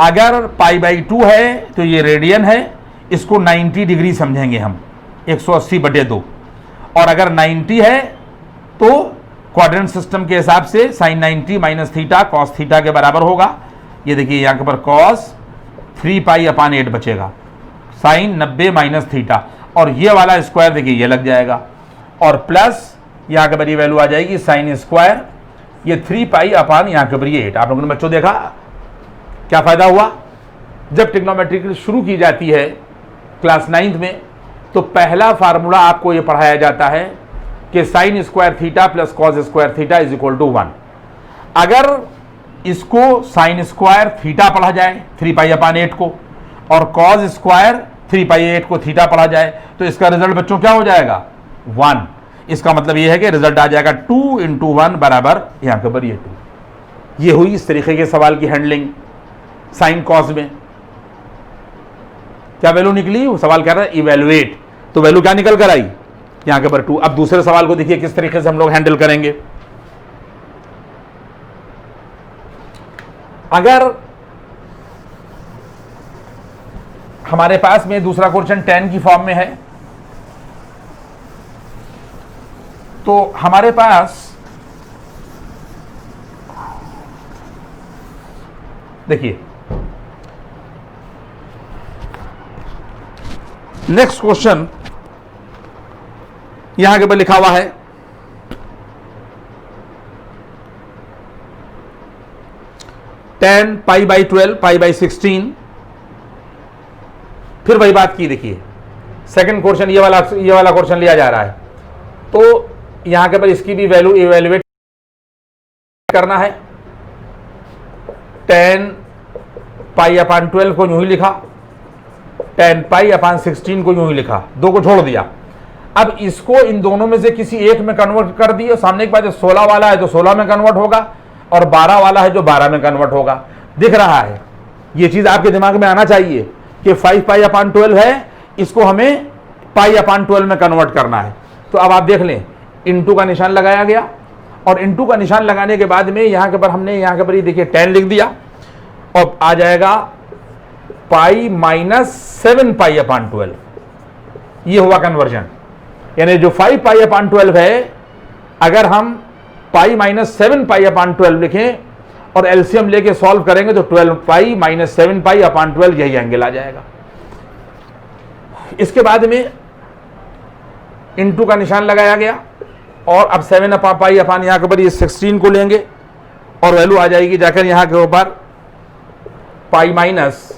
अगर पाई बाई 2 है तो ये रेडियन है, इसको 90 डिग्री समझेंगे हम, 180/2 और अगर 90 है तो क्वाड्रेंट सिस्टम के हिसाब से sine 90 minus theta cos theta के बराबर होगा। ये देखिए यहाँ के ऊपर कॉस 3 पाई अपान 8 बचेगा, साइन 90 माइनस थीटा और ये वाला स्क्वायर देखिए ये लग जाएगा और प्लस यहाँ के ऊपर ये वैल्यू आ जाएगी साइन स्क्वायर ये 3 पाई अपान यहाँ के ऊपर ये 8। आप लोगों ने बच्चों देखा क्या फायदा हुआ? जब ट्रिग्नोमेट्री शुरू की जाती है क्लास 9th में तो पहला फार्मूला आपको ये पढ़ाया जाता है कि sine square theta plus cos square theta is equal to 1। अगर इसको साइन स्क्वायर थीटा पढ़ा जाए 3 पाई अपान 8 को और कॉस स्क्वायर 3 पाई 8 को थीटा पढ़ा जाए तो इसका रिजल्ट बच्चों क्या हो जाएगा? 1। इसका मतलब ये है कि रिजल्ट आ जाएगा 2 × 1 बराबर यहाँ के ऊपर ये 2। ये हुई इस तरीके के सवाल की हैंडलिंग साइन कॉस में। क्या वैल्यू निकली? वो सवाल कह रहा है इवेलुएट, तो वैल्यू क्या निकल कर आई? यहां के ऊपर 2। अब दूसरे सवाल को देखिए किस तरीके से हम लोग हैंडल करेंगे। अगर हमारे पास में दूसरा क्वेश्चन tan की फॉर्म में है तो हमारे पास देखिए नेक्स्ट क्वेश्चन यहां के ऊपर लिखा हुआ है tan pi by 12 pi by 16। फिर वही बात की, देखिए सेकंड क्वेश्चन ये वाला क्वेश्चन लिया जा रहा है तो यहां के ऊपर इसकी भी वैल्यू इवेल्युएट करना है। tan पाई अपान 12 को यूं ही लिखा, tan पाई अपान 16 को यूं ही लिखा, 2 को छोड़ दिया। अब इसको इन दोनों में से किसी एक में कन्वर्ट कर दिए। सामने के पास 16 वाला है तो 16 में कन्वर्ट होगा और 12 वाला है जो 12 में कन्वर्ट होगा। दिख रहा है? ये चीज आपके दिमाग में आना चाहिए कि 5 पाई अपान 12 है, इसको हमें पाई अपान 12 में कन्वर्ट करना है। तो अब आप देख लें, इनटू का निशान लगाया गया और इनटू का निशान लगाने के बाद में यहां के ऊपर हमने यहां के ऊपर ये देखिए tan लिख दिया और आ जाएगा पाई माइनस 7 पाई अपान 12। ये हुआ कन्वर्जन, यानी जो 5 पाई अपान 12 है अगर हम पाई माइनस 7 पाई अपान 12 लिखें और एलसीएम लेके सॉल्व करेंगे तो 12 पाई माइनस 7 पाई अपान 12 यही एंगल आ जाएगा। इसके बाद में इनटू का निशान लगाया गया और अब 7 पाई अपान यहां के ऊपर ये 16 को लेंगे और वैल्यू आ जाएगी जाकर यहां के ऊपर पाई माइनस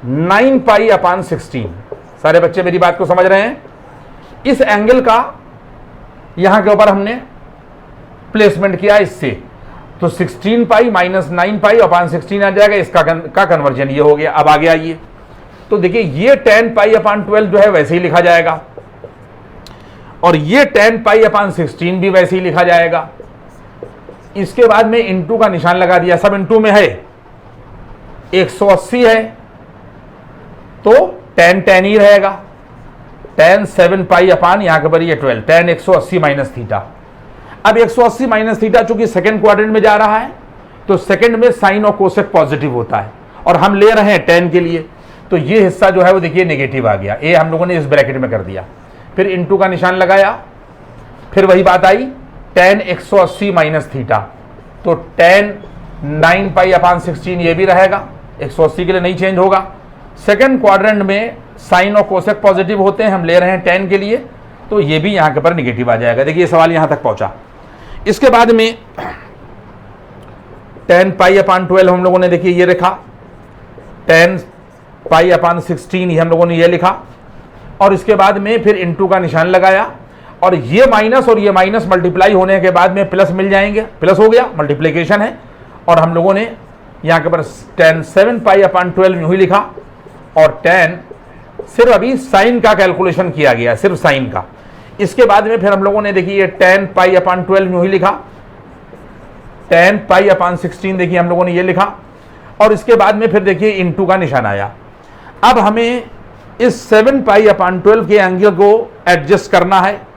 9 पाई अपान 16। सारे बच्चे मेरी बात को समझ रहे हैं? इस एंगल का यहां के ऊपर हमने प्लेसमेंट किया इससे, तो 16 पाई माइनस 9 पाई अपान 16 आ जाएगा। इसका का कन्वर्जन ये हो गया। अब आगे आइए तो देखिए ये tan पाई अपान 12 जो है वैसे ही लिखा जाएगा और ये tan पाई अपान 16 भी वैसे ही लिखा जाएगा। इसके बाद में इनटू का निशान लगा दिया, सब इनटू में है, 180 है तो tan ही रहेगा, tan 7 पाई अपान यहां के ऊपर ये 12, tan 180 माइनस थीटा। अब 180 माइनस थीटा चूंकि सेकंड क्वाड्रेंट में जा रहा है तो सेकंड में साइन और कोसेक पॉजिटिव होता है और हम ले रहे हैं tan के लिए, तो ये हिस्सा जो है वो देखिए नेगेटिव आ गया। ये हम लोगों ने इस ब्रैकेट में कर दिया, फिर इनटू का निशान लगाया, फिर वही बात आई tan 180 माइनस थीटा, तो tan 9 पाई अपान 16 ये भी रहेगा, 180 के लिए नहीं चेंज होगा सेकंड क्वाड्रेंट में साइन और कोसेक पॉजिटिव होते हैं, हम ले रहे हैं tan के लिए, तो ये भी यहाँ के पर निगेटिव आ जाएगा। देखिए ये सवाल यहाँ तक पहुँचा। इसके बाद में tan π/12 हम लोगों ने देखिए ये लिखा, tan π/16 ये हम लोगों ने ये लिखा, और इसके बाद में फिर इंटू का निशान लगाया, और ये माइनस और ये माइनस मल्टीप्लाई होने के बाद में प्लस मिल जाएंगे, प्लस हो गया, मल्टीप्लिकेशन है। और हम लोगों ने यहाँ के पर tan 7 π/12 यूं ही लिखा, और tan सिर्फ अभी साइन का कैलकुलेशन किया गया, सिर्फ साइन का। इसके बाद में फिर हम लोगों ने देखिए ये tan π/12 यूं ही लिखा, tan π/16 देखिए हम लोगों ने ये लिखा, और इसके बाद में फिर देखिए इंटू का निशान आया। अब हमें इस 7 π/12 के एंगल को एडजस्ट करना है,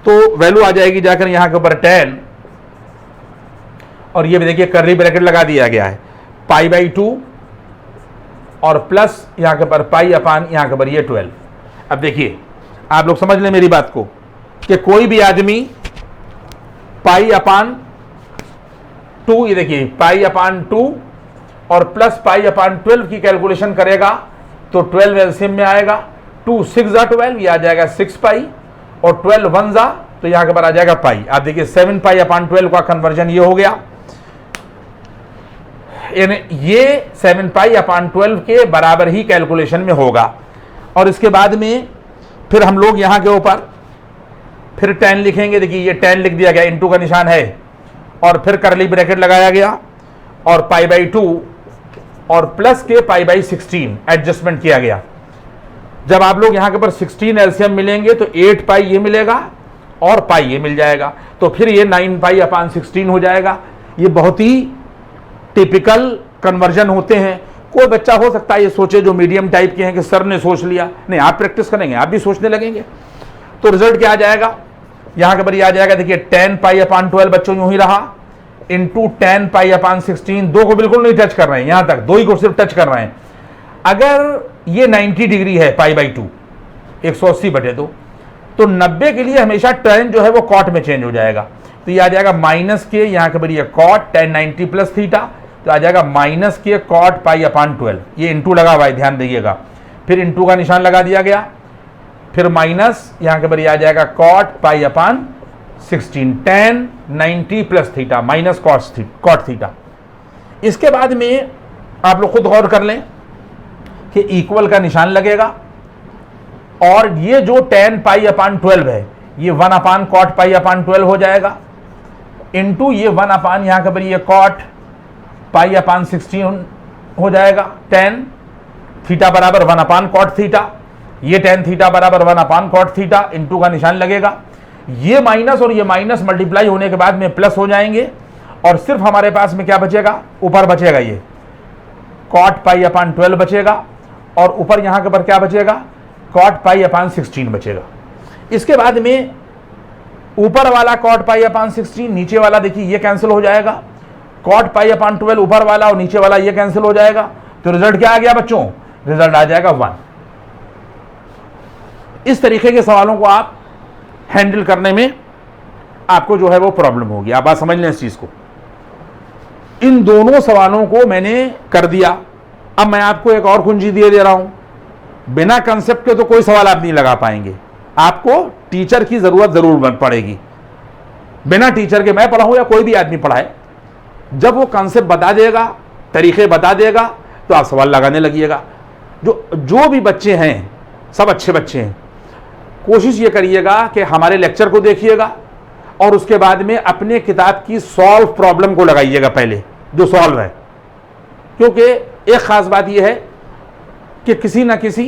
तो वैल्यू आ जाएगी जाकर यहाँ के ऊपर tan, और ये भी देखिए कर्ली ब्रैकेट लगा दिया गया है, π/2 और प्लस यहाँ के पर π/, यहाँ के पर ये 12। अब देखिए आप लोग समझ लें मेरी बात को कि कोई भी आदमी π/2, ये देखिए π/2 और प्लस π/12 की कैलकुलेशन करेगा तो 12 एलसीएम में आएगा। 2 6 × 12 ये आ जाएगा 6 पाई, और 12 1 ज़ा तो यहाँ के पर आ जाएगा पाई। आप देखिए 7 π/12 का कन्वर्जन ये हो गया, ये 7 π/12 के बराबर ही कैलकुलेशन में होगा। और इसके बाद में फिर हम लोग यहाँ के ऊपर फिर tan लिखेंगे। देखिए ये tan लिख दिया गया, इंटू का निशान है, और फिर कर्ली ब्रैकेट लगाया गया, और π/2 और प्लस के π/16 एडजस्टमेंट किया गया। जब आप लोग यहाँ के ऊपर 16 एलसीएम मिलेंगे तो 8 पाई ये मिलेगा और पाई ये मिल जाएगा, तो फिर ये 9 π/16 हो जाएगा। ये बहुत ही टिपिकल कन्वर्जन होते हैं। कोई बच्चा हो सकता है ये सोचे जो मीडियम टाइप के हैं कि सर ने सोच लिया, नहीं, आप प्रैक्टिस करेंगे आप भी सोचने लगेंगे, तो रिजल्ट क्या आ जाएगा, यहाँ के पर आ जाएगा। देखिए tan π/12 बच्चों यूं ही रहा, इंटू tan π/16, दो को बिल्कुल नहीं टच कर रहे हैं, यहाँ तक दो ही को सिर्फ टच कर रहे हैं। अगर ये 90 डिग्री है π/2 180/2, तो 90 के लिए हमेशा tan जो है वो cot में चेंज हो जाएगा, तो ये आ जाएगा माइनस के, यहाँ के पर ये cot tan 90 प्लस थीटा, तो आ जाएगा माइनस के cot π/12। ये इंटू लगा हुआ है, ध्यान दीजिएगा, फिर इंटू का निशान लगा दिया गया, फिर माइनस यहाँ के पर आ जाएगा cot π/16 tan 90 plus theta minus cot theta. इसके बाद में आप लोग खुद गौर कर लें कि इक्वल का निशान लगेगा, और ये जो tan π/12 है ये 1/cot π/12 हो जाएगा, इंटू ये 1/ यहाँ के पर ये cot π/16 हो जाएगा। tan थीटा बराबर 1/cot थीटा, ये tan थीटा बराबर 1/cot थीटा, इंटू का निशान लगेगा। ये माइनस और ये माइनस मल्टीप्लाई होने के बाद में प्लस हो जाएंगे, और सिर्फ हमारे पास में क्या बचेगा, ऊपर बचेगा ये cot π/12 बचेगा, और ऊपर यहाँ के पर क्या बचेगा, cot π/16 बचेगा। इसके बाद में ऊपर वाला cot π/16, नीचे वाला देखिए ये कैंसिल हो जाएगा, cot π/12 ऊपर वाला और नीचे वाला ये कैंसिल हो जाएगा, तो रिजल्ट क्या आ गया बच्चों, रिजल्ट आ जाएगा 1। इस तरीके के सवालों को आप हैंडल करने में आपको जो है वो प्रॉब्लम होगी। आप बात समझ लें इस चीज को। इन दोनों सवालों को मैंने कर दिया। अब मैं आपको एक और कुंजी दे रहा हूं, बिना कंसेप्ट के तो कोई सवाल आप नहीं लगा पाएंगे, आपको टीचर की जरूरत जरूर पड़ेगी। बिना टीचर के मैं पढ़ाऊं या कोई भी आदमी पढ़ाए, जब वो कंसेप्ट बता देगा, तरीके बता देगा, तो आप सवाल लगाने लगिएगा। जो भी बच्चे हैं सब अच्छे बच्चे हैं, कोशिश ये करिएगा कि हमारे लेक्चर को देखिएगा और उसके बाद में अपने किताब की सॉल्व प्रॉब्लम को लगाइएगा पहले, जो सॉल्व है। क्योंकि एक खास बात यह है कि किसी ना किसी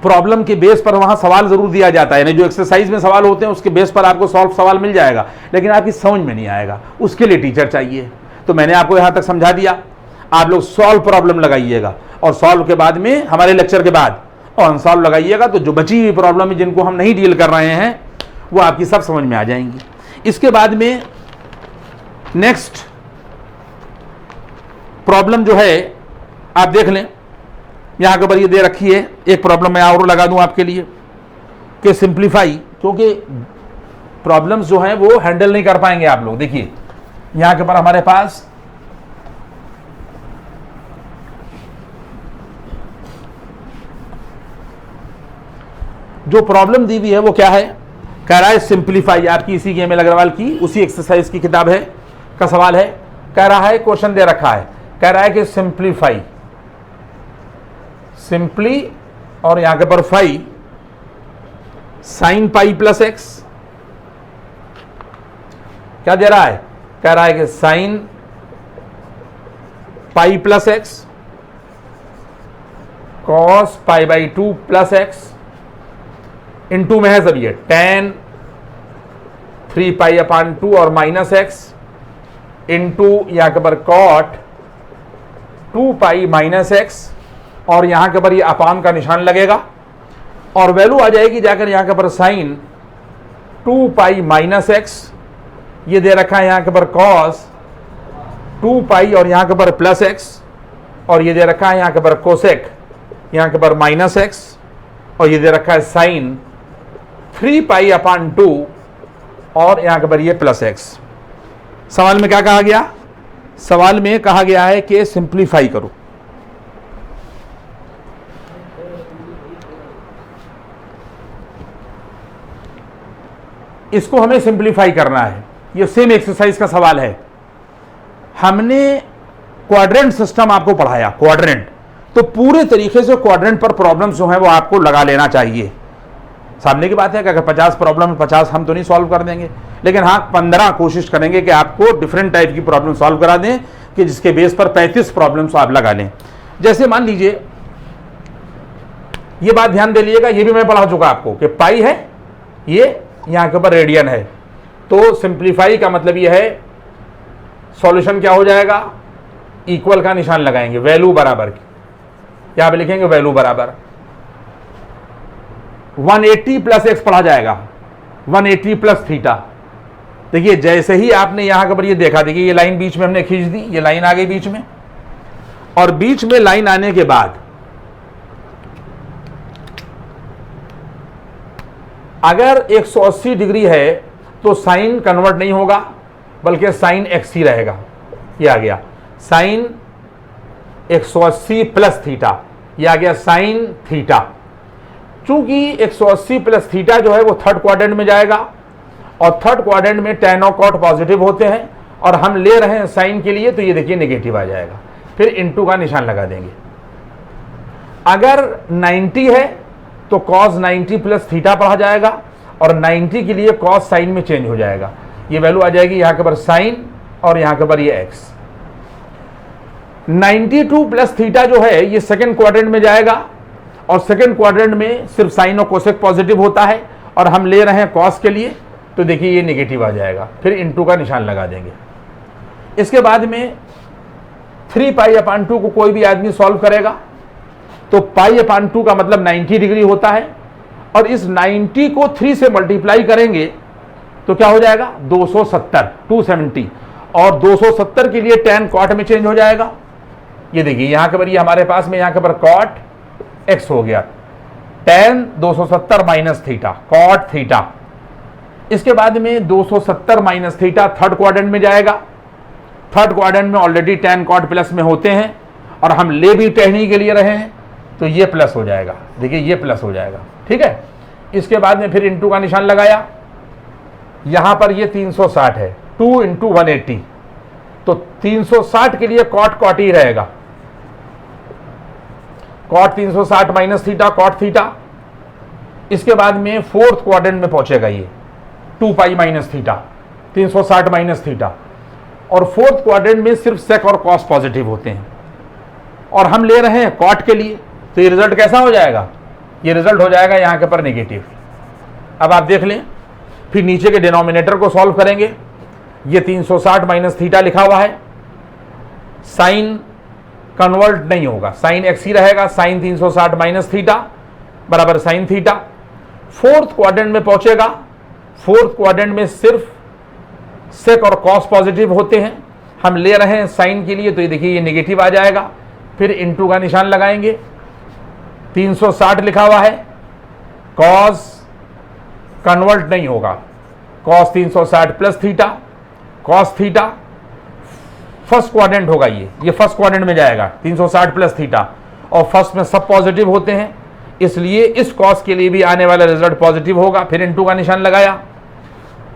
प्रॉब्लम के बेस पर वहां सवाल जरूर दिया जाता है, यानी जो एक्सरसाइज में सवाल होते हैं उसके बेस पर आपको सॉल्व सवाल मिल जाएगा, लेकिन आपकी समझ में नहीं आएगा, उसके लिए टीचर चाहिए। तो मैंने आपको यहां तक समझा दिया, आप लोग सॉल्व प्रॉब्लम लगाइएगा, और सॉल्व के बाद में हमारे लेक्चर के बाद और अनसॉल्व लगाइएगा, तो जो बची हुई प्रॉब्लम है जिनको हम नहीं डील कर रहे हैं वो आपकी सब समझ में आ जाएंगी। इसके बाद में नेक्स्ट प्रॉब्लम जो है आप देख लें, यहां के ऊपर ये दे रखी है। एक प्रॉब्लम मैं और लगा दूं आपके लिए कि सिंप्लीफाई, क्योंकि प्रॉब्लम्स जो हैं वो हैंडल नहीं कर पाएंगे आप लोग। देखिए यहां के ऊपर हमारे पास जो प्रॉब्लम दी हुई है वो क्या है, कह रहा है सिंप्लीफाई, आपकी इसी के एम.एल. अग्रवाल की उसी एक्सरसाइज की किताब है का सवाल है। कह रहा है, क्वेश्चन दे रखा है, कह रहा है कि सिंप्लीफाई, सिंपली और यहां के पर फाई साइन पाई प्लस एक्स, क्या दे रहा है, कह रहा है कि sine pi plus x cos pi by 2 plus x, into में है सब ये tan 3 पाई अपान 2 और माइनस एक्स इंटू यहां के पर कॉट 2 पाई माइनस एक्स, और यहां के पर ये अपान का निशान लगेगा और वैल्यू आ जाएगी जाकर यहां के पर साइन 2 पाई माइनस एक्स, ये दे रखा है यहां के पर कॉस 2 पाई और यहां के पर प्लस एक्स, और ये दे रखा है यहां के पर कोसेक यहां के पर माइनस एक्स, और ये दे रखा है साइन 3 पाई अपान 2 और यहां के पर ये प्लस एक्स। सवाल में क्या कहा गया, सवाल में कहा गया है कि सिंप्लीफाई करो। इसको हमें सिंप्लीफाई करना है, ये सेम एक्सरसाइज का सवाल है। हमने क्वाड्रेंट सिस्टम आपको पढ़ाया, क्वाड्रेंट, तो पूरे तरीके से क्वाड्रेंट पर प्रॉब्लम जो है वो आपको लगा लेना चाहिए। सामने की बात है कि अगर 50 प्रॉब्लम 50 हम तो नहीं सॉल्व कर देंगे, लेकिन हाँ 15 कोशिश करेंगे कि आपको डिफरेंट टाइप की प्रॉब्लम सॉल्व करा दें कि जिसके बेस पर 35 प्रॉब्लम्स आप लगा लें। जैसे मान लीजिए, ये बात ध्यान दे लीजिएगा, ये भी मैं पढ़ा चुका आपको कि पाई है, ये यहां के ऊपर रेडियन है, तो सिंप्लीफाई का मतलब ये है सॉल्यूशन क्या हो जाएगा, इक्वल का निशान लगाएंगे, वैल्यू बराबर की, यहां पे लिखेंगे वैल्यू बराबर 180 प्लस एक्स पढ़ा जाएगा, 180 प्लस थीटा। देखिए जैसे ही आपने यहां के ऊपर ये देखा, देखिए ये लाइन बीच में हमने खींच दी, ये लाइन आ गई बीच में, और बीच में लाइन आने के बाद अगर 180 डिग्री है तो साइन कन्वर्ट नहीं होगा बल्कि साइन एक्स ही रहेगा। ये आ गया साइन 180 प्लस थीटा, ये आ गया साइन थीटा। चूंकि 180 प्लस थीटा जो है वो थर्ड क्वाड्रेंट में जाएगा, और थर्ड क्वाड्रेंट में tan और cot पॉजिटिव होते हैं, और हम ले रहे हैं साइन के लिए, तो ये देखिए नेगेटिव आ जाएगा, फिर इनटू का निशान लगा देंगे। अगर 90 है तो cos 90 प्लस थीटा पढ़ा जाएगा, और 90 के लिए cos साइन में चेंज हो जाएगा, ये वैल्यू आ जाएगी यहां के पर साइन और यहां के पर ये x। 92 प्लस थीटा जो है ये सेकंड क्वाड्रेंट में जाएगा, और सेकंड क्वाड्रेंट में सिर्फ साइन और कोसेक पॉजिटिव होता है, और हम ले रहे हैं cos के लिए, तो देखिए ये नेगेटिव आ जाएगा, फिर इनटू का निशान लगा देंगे। इसके बाद में 3 पाई अपान 2 को कोई भी आदमी सॉल्व करेगा, तो पाई अपान 2 का मतलब 90 डिग्री होता है, और इस 90 को 3 से मल्टीप्लाई करेंगे तो क्या हो जाएगा 270, और 270 के लिए tan cot में चेंज हो जाएगा। ये देखिए यहां के पर ये हमारे पास में यहां के पर cot x हो गया, tan 270 minus theta cot theta. इसके बाद में 270 माइनस थीटा थर्ड क्वाड्रेंट में जाएगा, थर्ड क्वाड्रेंट में ऑलरेडी tan cot प्लस में होते हैं, और हम ले भी टहनी के लिए रहे हैं, तो ये प्लस हो जाएगा, देखिए ये प्लस हो जाएगा, ठीक है। इसके बाद में फिर इनटू का निशान लगाया, यहां पर ये 360 है, 2 इंटू 180, तो 360 के लिए cot ही रहेगा, cot 360 minus theta cot theta. इसके बाद में फोर्थ क्वाड्रेंट में पहुंचेगा ये 2 pi minus theta, 360 minus theta, और फोर्थ क्वाड्रेंट में सिर्फ सेक और कॉस पॉजिटिव होते हैं, और हम ले रहे हैं cot के लिए, तो ये रिजल्ट कैसा हो जाएगा, ये रिजल्ट हो जाएगा यहां के पर नेगेटिव। अब आप देख लें, फिर नीचे के डिनोमिनेटर को सॉल्व करेंगे, ये 360 माइनस थीटा लिखा हुआ है, साइन कन्वर्ट नहीं होगा, साइन एक्स ही रहेगा, साइन 360 माइनस थीटा बराबर साइन थीटा। फोर्थ क्वाड्रेंट में पहुंचेगा, फोर्थ क्वाड्रेंट में सिर्फ सेक और कॉस पॉजिटिव होते हैं, हम ले रहे हैं साइन के लिए, तो ये देखिए ये नेगेटिव आ जाएगा, फिर इनटू का निशान लगाएंगे, 360 लिखा हुआ है, कॉस कन्वर्ट नहीं होगा, cos 360 plus theta cos theta, first quadrant होगा ये फर्स्ट क्वाड्रेंट में जाएगा 360 प्लस थीटा, और फर्स्ट में सब पॉजिटिव होते हैं, इसलिए इस कॉस के लिए भी आने वाला रिजल्ट पॉजिटिव होगा। फिर इनटू का निशान लगाया।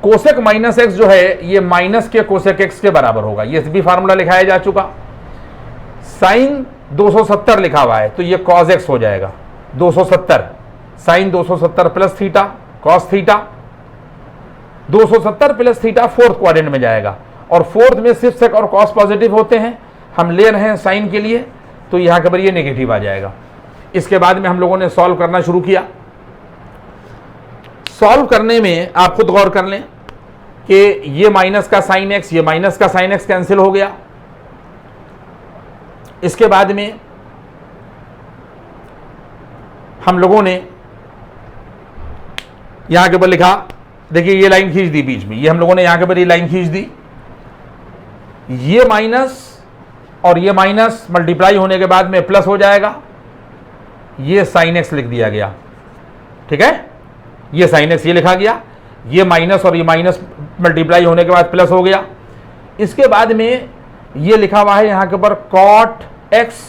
कोसेक माइनस एक्स जो है ये माइनस के कोसेक एक्स के बराबर होगा, ये भी फार्मूला लिखाया जा चुका। साइन 270 लिखा हुआ है तो ये कॉस एक्स हो जाएगा 270, sine 270 plus theta cos theta. 270 plus theta fourth quadrant में जाएगा और फोर्थ में सिर्फ सेक और कॉस पॉजिटिव होते हैं, हम ले रहे हैं साइन के लिए तो यहां के पर ये नेगेटिव आ जाएगा। इसके बाद में हम लोगों ने सॉल्व करना शुरू किया। सॉल्व करने में आप खुद गौर कर लें कि ये माइनस का साइन एक्स, ये माइनस का साइन एक्स कैंसिल हो गया। इसके बाद में हम लोगों ने यहां के ऊपर लिखा, देखिए ये लाइन खींच दी बीच में, ये हम लोगों ने यहां के ऊपर ये लाइन खींच दी। ये माइनस और ये माइनस मल्टीप्लाई होने के बाद में प्लस हो जाएगा, ये साइन एक्स लिख दिया गया। ठीक है, ये साइन एक्स ये लिखा गया, ये माइनस और ये माइनस मल्टीप्लाई होने के बाद प्लस हो गया। इसके बाद में ये लिखा हुआ है यहां के ऊपर कॉट एक्स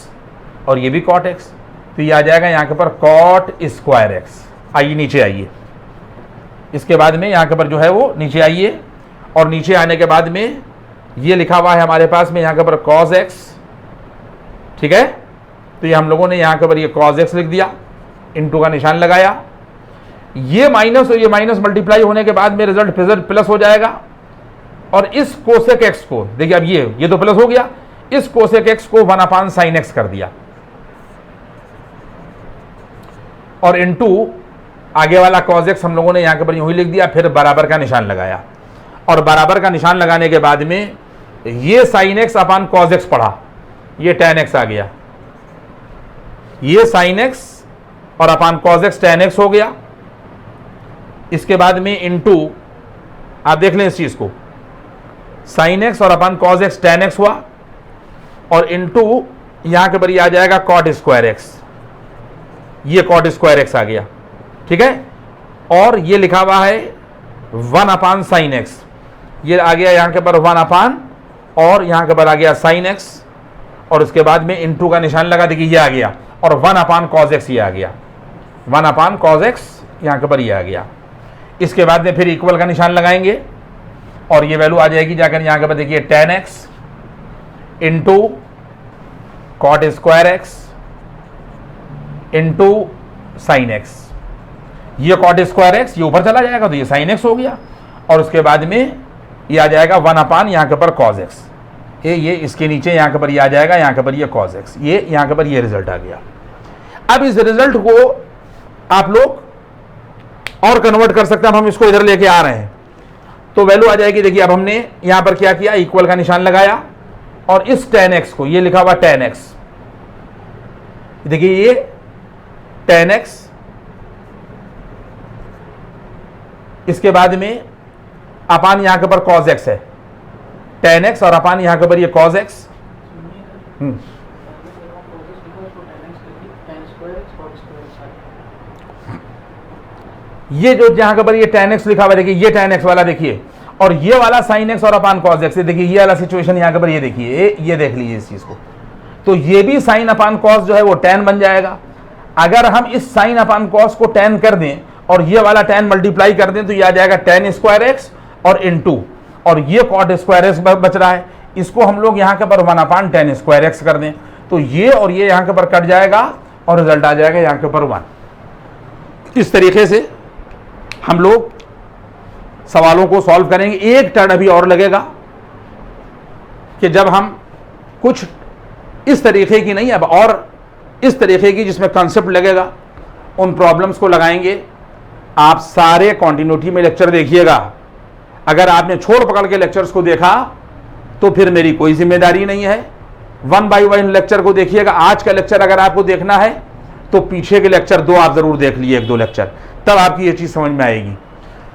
और ये भी कॉट एक्स, तो ये आ जाएगा यहां के ऊपर कॉट स्क्वायर एक्स। आइए नीचे आइए, इसके बाद में यहां के ऊपर जो है वो नीचे आइए और नीचे आने के बाद में ये लिखा हुआ है हमारे पास में यहां के ऊपर कॉस एक्स। ठीक है, तो ये हम लोगों ने यहां के ऊपर ये कॉस एक्स लिख दिया, इनटू का निशान लगाया। ये माइनस और ये माइनस मल्टीप्लाई होने के बाद में रिजल्ट प्लस हो जाएगा और इस कोसेक एक्स को देखिए, अब ये तो प्लस हो गया, इस कोसेक एक्स को 1 साइन एक्स कर दिया और इनटू आगे वाला कॉस एक्स हम लोगों ने यहां के ऊपर यूं ही लिख दिया। फिर बराबर का निशान लगाया और बराबर का निशान लगाने के बाद में ये साइन एक्स अपान कॉस एक्स पढ़ा, ये tan एक्स आ गया, ये साइन एक्स और अपान कॉस एक्स tan एक्स हो गया। इसके बाद में इनटू, आप देख लें इस चीज को, साइन एक्स और अपान कॉस एक्स tan एक्स हुआ और इनटू यहां के ऊपर आ जाएगा कॉट स्क्वायर एक्स, ये कॉट स्क्वायर एक्स आ गया। ठीक है, और ये लिखा हुआ है 1 साइन एक्स, ये आ गया यहां के ऊपर 1 और यहां के ऊपर आ गया साइन एक्स और उसके बाद में इनटू का निशान लगा, देखिए ये आ गया और 1 कॉस एक्स ये आ गया, 1 कॉस एक्स यहां के ऊपर ये आ गया। इसके बाद में फिर इक्वल का निशान लगाएंगे और ये वैल्यू आ जाएगी जाकर यहां के ऊपर देखिए tan x into cot square x into sine x. ये कॉट स्क्वायर एक्स ये ऊपर चला जाएगा तो ये साइन एक्स हो गया और उसके बाद में ये आ जाएगा 1 यहां के ऊपर कॉस एक्स, ये इसके नीचे यहां के ऊपर ये आ जाएगा, यहां के ऊपर ये कॉस एक्स, ये यहां के ऊपर ये रिजल्ट आ गया। अब इस रिजल्ट को आप लोग और कन्वर्ट कर सकते हैं। अब हम इसको इधर लेके आ रहे हैं तो वैल्यू आ जाएगी, देखिए अब हमने यहां पर क्या किया, इक्वल का निशान लगाया और इस tan एक्स को, ये लिखा हुआ tan एक्स, देखिए ये tan एक्स, इसके बाद में अपान यहां के ऊपर cos x है, tan x और अपान यहां के ऊपर ये cos x। ये जो यहां के ऊपर ये tan x लिखा हुआ है, देखिए ये tan x वाला देखिए और ये वाला sin x और अपान cos x, देखिए ये वाला सिचुएशन यहां के ऊपर ये देखिए, ये देख लीजिए इस चीज को, तो ये भी sin अपान cos जो है वो tan बन जाएगा। अगर हम इस sin अपान cos को tan कर दें और ये वाला tan मल्टीप्लाई कर दें तो ये आ जाएगा tan स्क्वायर एक्स और इनटू, और ये कॉट स्क्वायर एक्स बच रहा है, इसको हम लोग यहाँ के पर 1 tan स्क्वायर एक्स कर दें तो ये और ये यहाँ के पर कट जाएगा और रिजल्ट आ जाएगा यहाँ के ऊपर 1। इस तरीके से हम लोग सवालों को सॉल्व करेंगे। एक टर्न अभी और लगेगा कि जब हम कुछ इस तरीके की नहीं, अब और इस तरीके की जिसमें कंसेप्ट लगेगा, उन प्रॉब्लम्स को लगाएंगे। आप सारे कॉन्टिन्यूटी में लेक्चर देखिएगा। अगर आपने छोड़ पकड़ के लेक्चर्स को देखा तो फिर मेरी कोई जिम्मेदारी नहीं है। 1 by 1 लेक्चर को देखिएगा। आज का लेक्चर अगर आपको देखना है तो पीछे के लेक्चर 2 आप जरूर देख लीजिए, 1-2 लेक्चर, तब आपकी ये चीज समझ में आएगी।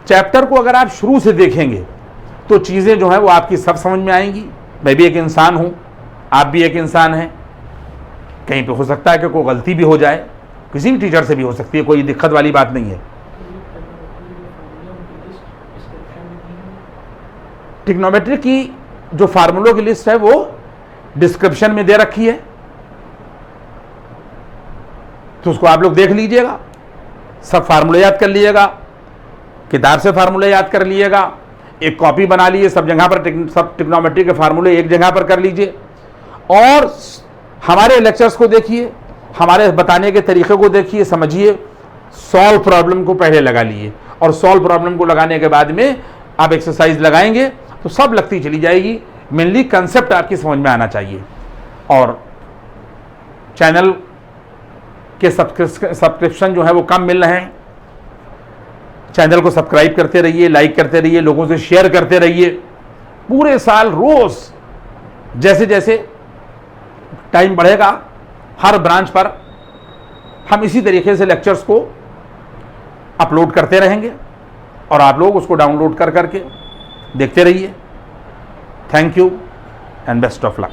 चैप्टर को अगर आप शुरू से देखेंगे तो चीजें जो है वो आपकी सब समझ में आएंगी। मैं भी एक इंसान हूं, आप भी एक इंसान हैं, कहीं पे हो सकता है कि कोई गलती भी हो जाए, किसी भी टीचर से भी हो सकती है, कोई दिक्कत वाली बात नहीं है। ट्रिग्नोमेट्री की जो फार्मूलों की लिस्ट है वो डिस्क्रिप्शन में दे रखी है। तो उसको आप लोग देख लीजिएगा, सब फार्मूले याद कर लीजिएगा, किताब से फार्मूले याद कर लीजिएगा, एक कॉपी बना लीजिए, सब जगह पर सब ट्रिग्नोमेट्री के फार्मूले एक जगह पर कर लीजिए, और हमारे लेक्चर्स को देखिए, हमारे बताने के तरीके को देखिए, समझिए, सॉल्व प्रॉब्लम को पहले लगा लीजिए, और सॉल्व प्रॉब्लम को लगाने के बाद में आप एक्सरसाइज लगाएंगे तो सब लगती चली जाएगी। मेनली कंसेप्ट आपकी समझ में आना चाहिए। और चैनल के सब्सक्रिप्शन जो है वो कम मिल रहे हैं, चैनल को सब्सक्राइब करते रहिए, लाइक करते रहिए, लोगों से शेयर करते रहिए। पूरे साल रोज जैसे जैसे टाइम बढ़ेगा हर ब्रांच पर हम इसी तरीके से लेक्चर्स को अपलोड करते रहेंगे और आप लोग उसको डाउनलोड कर करके देखते रहिए। Thank you and best of luck.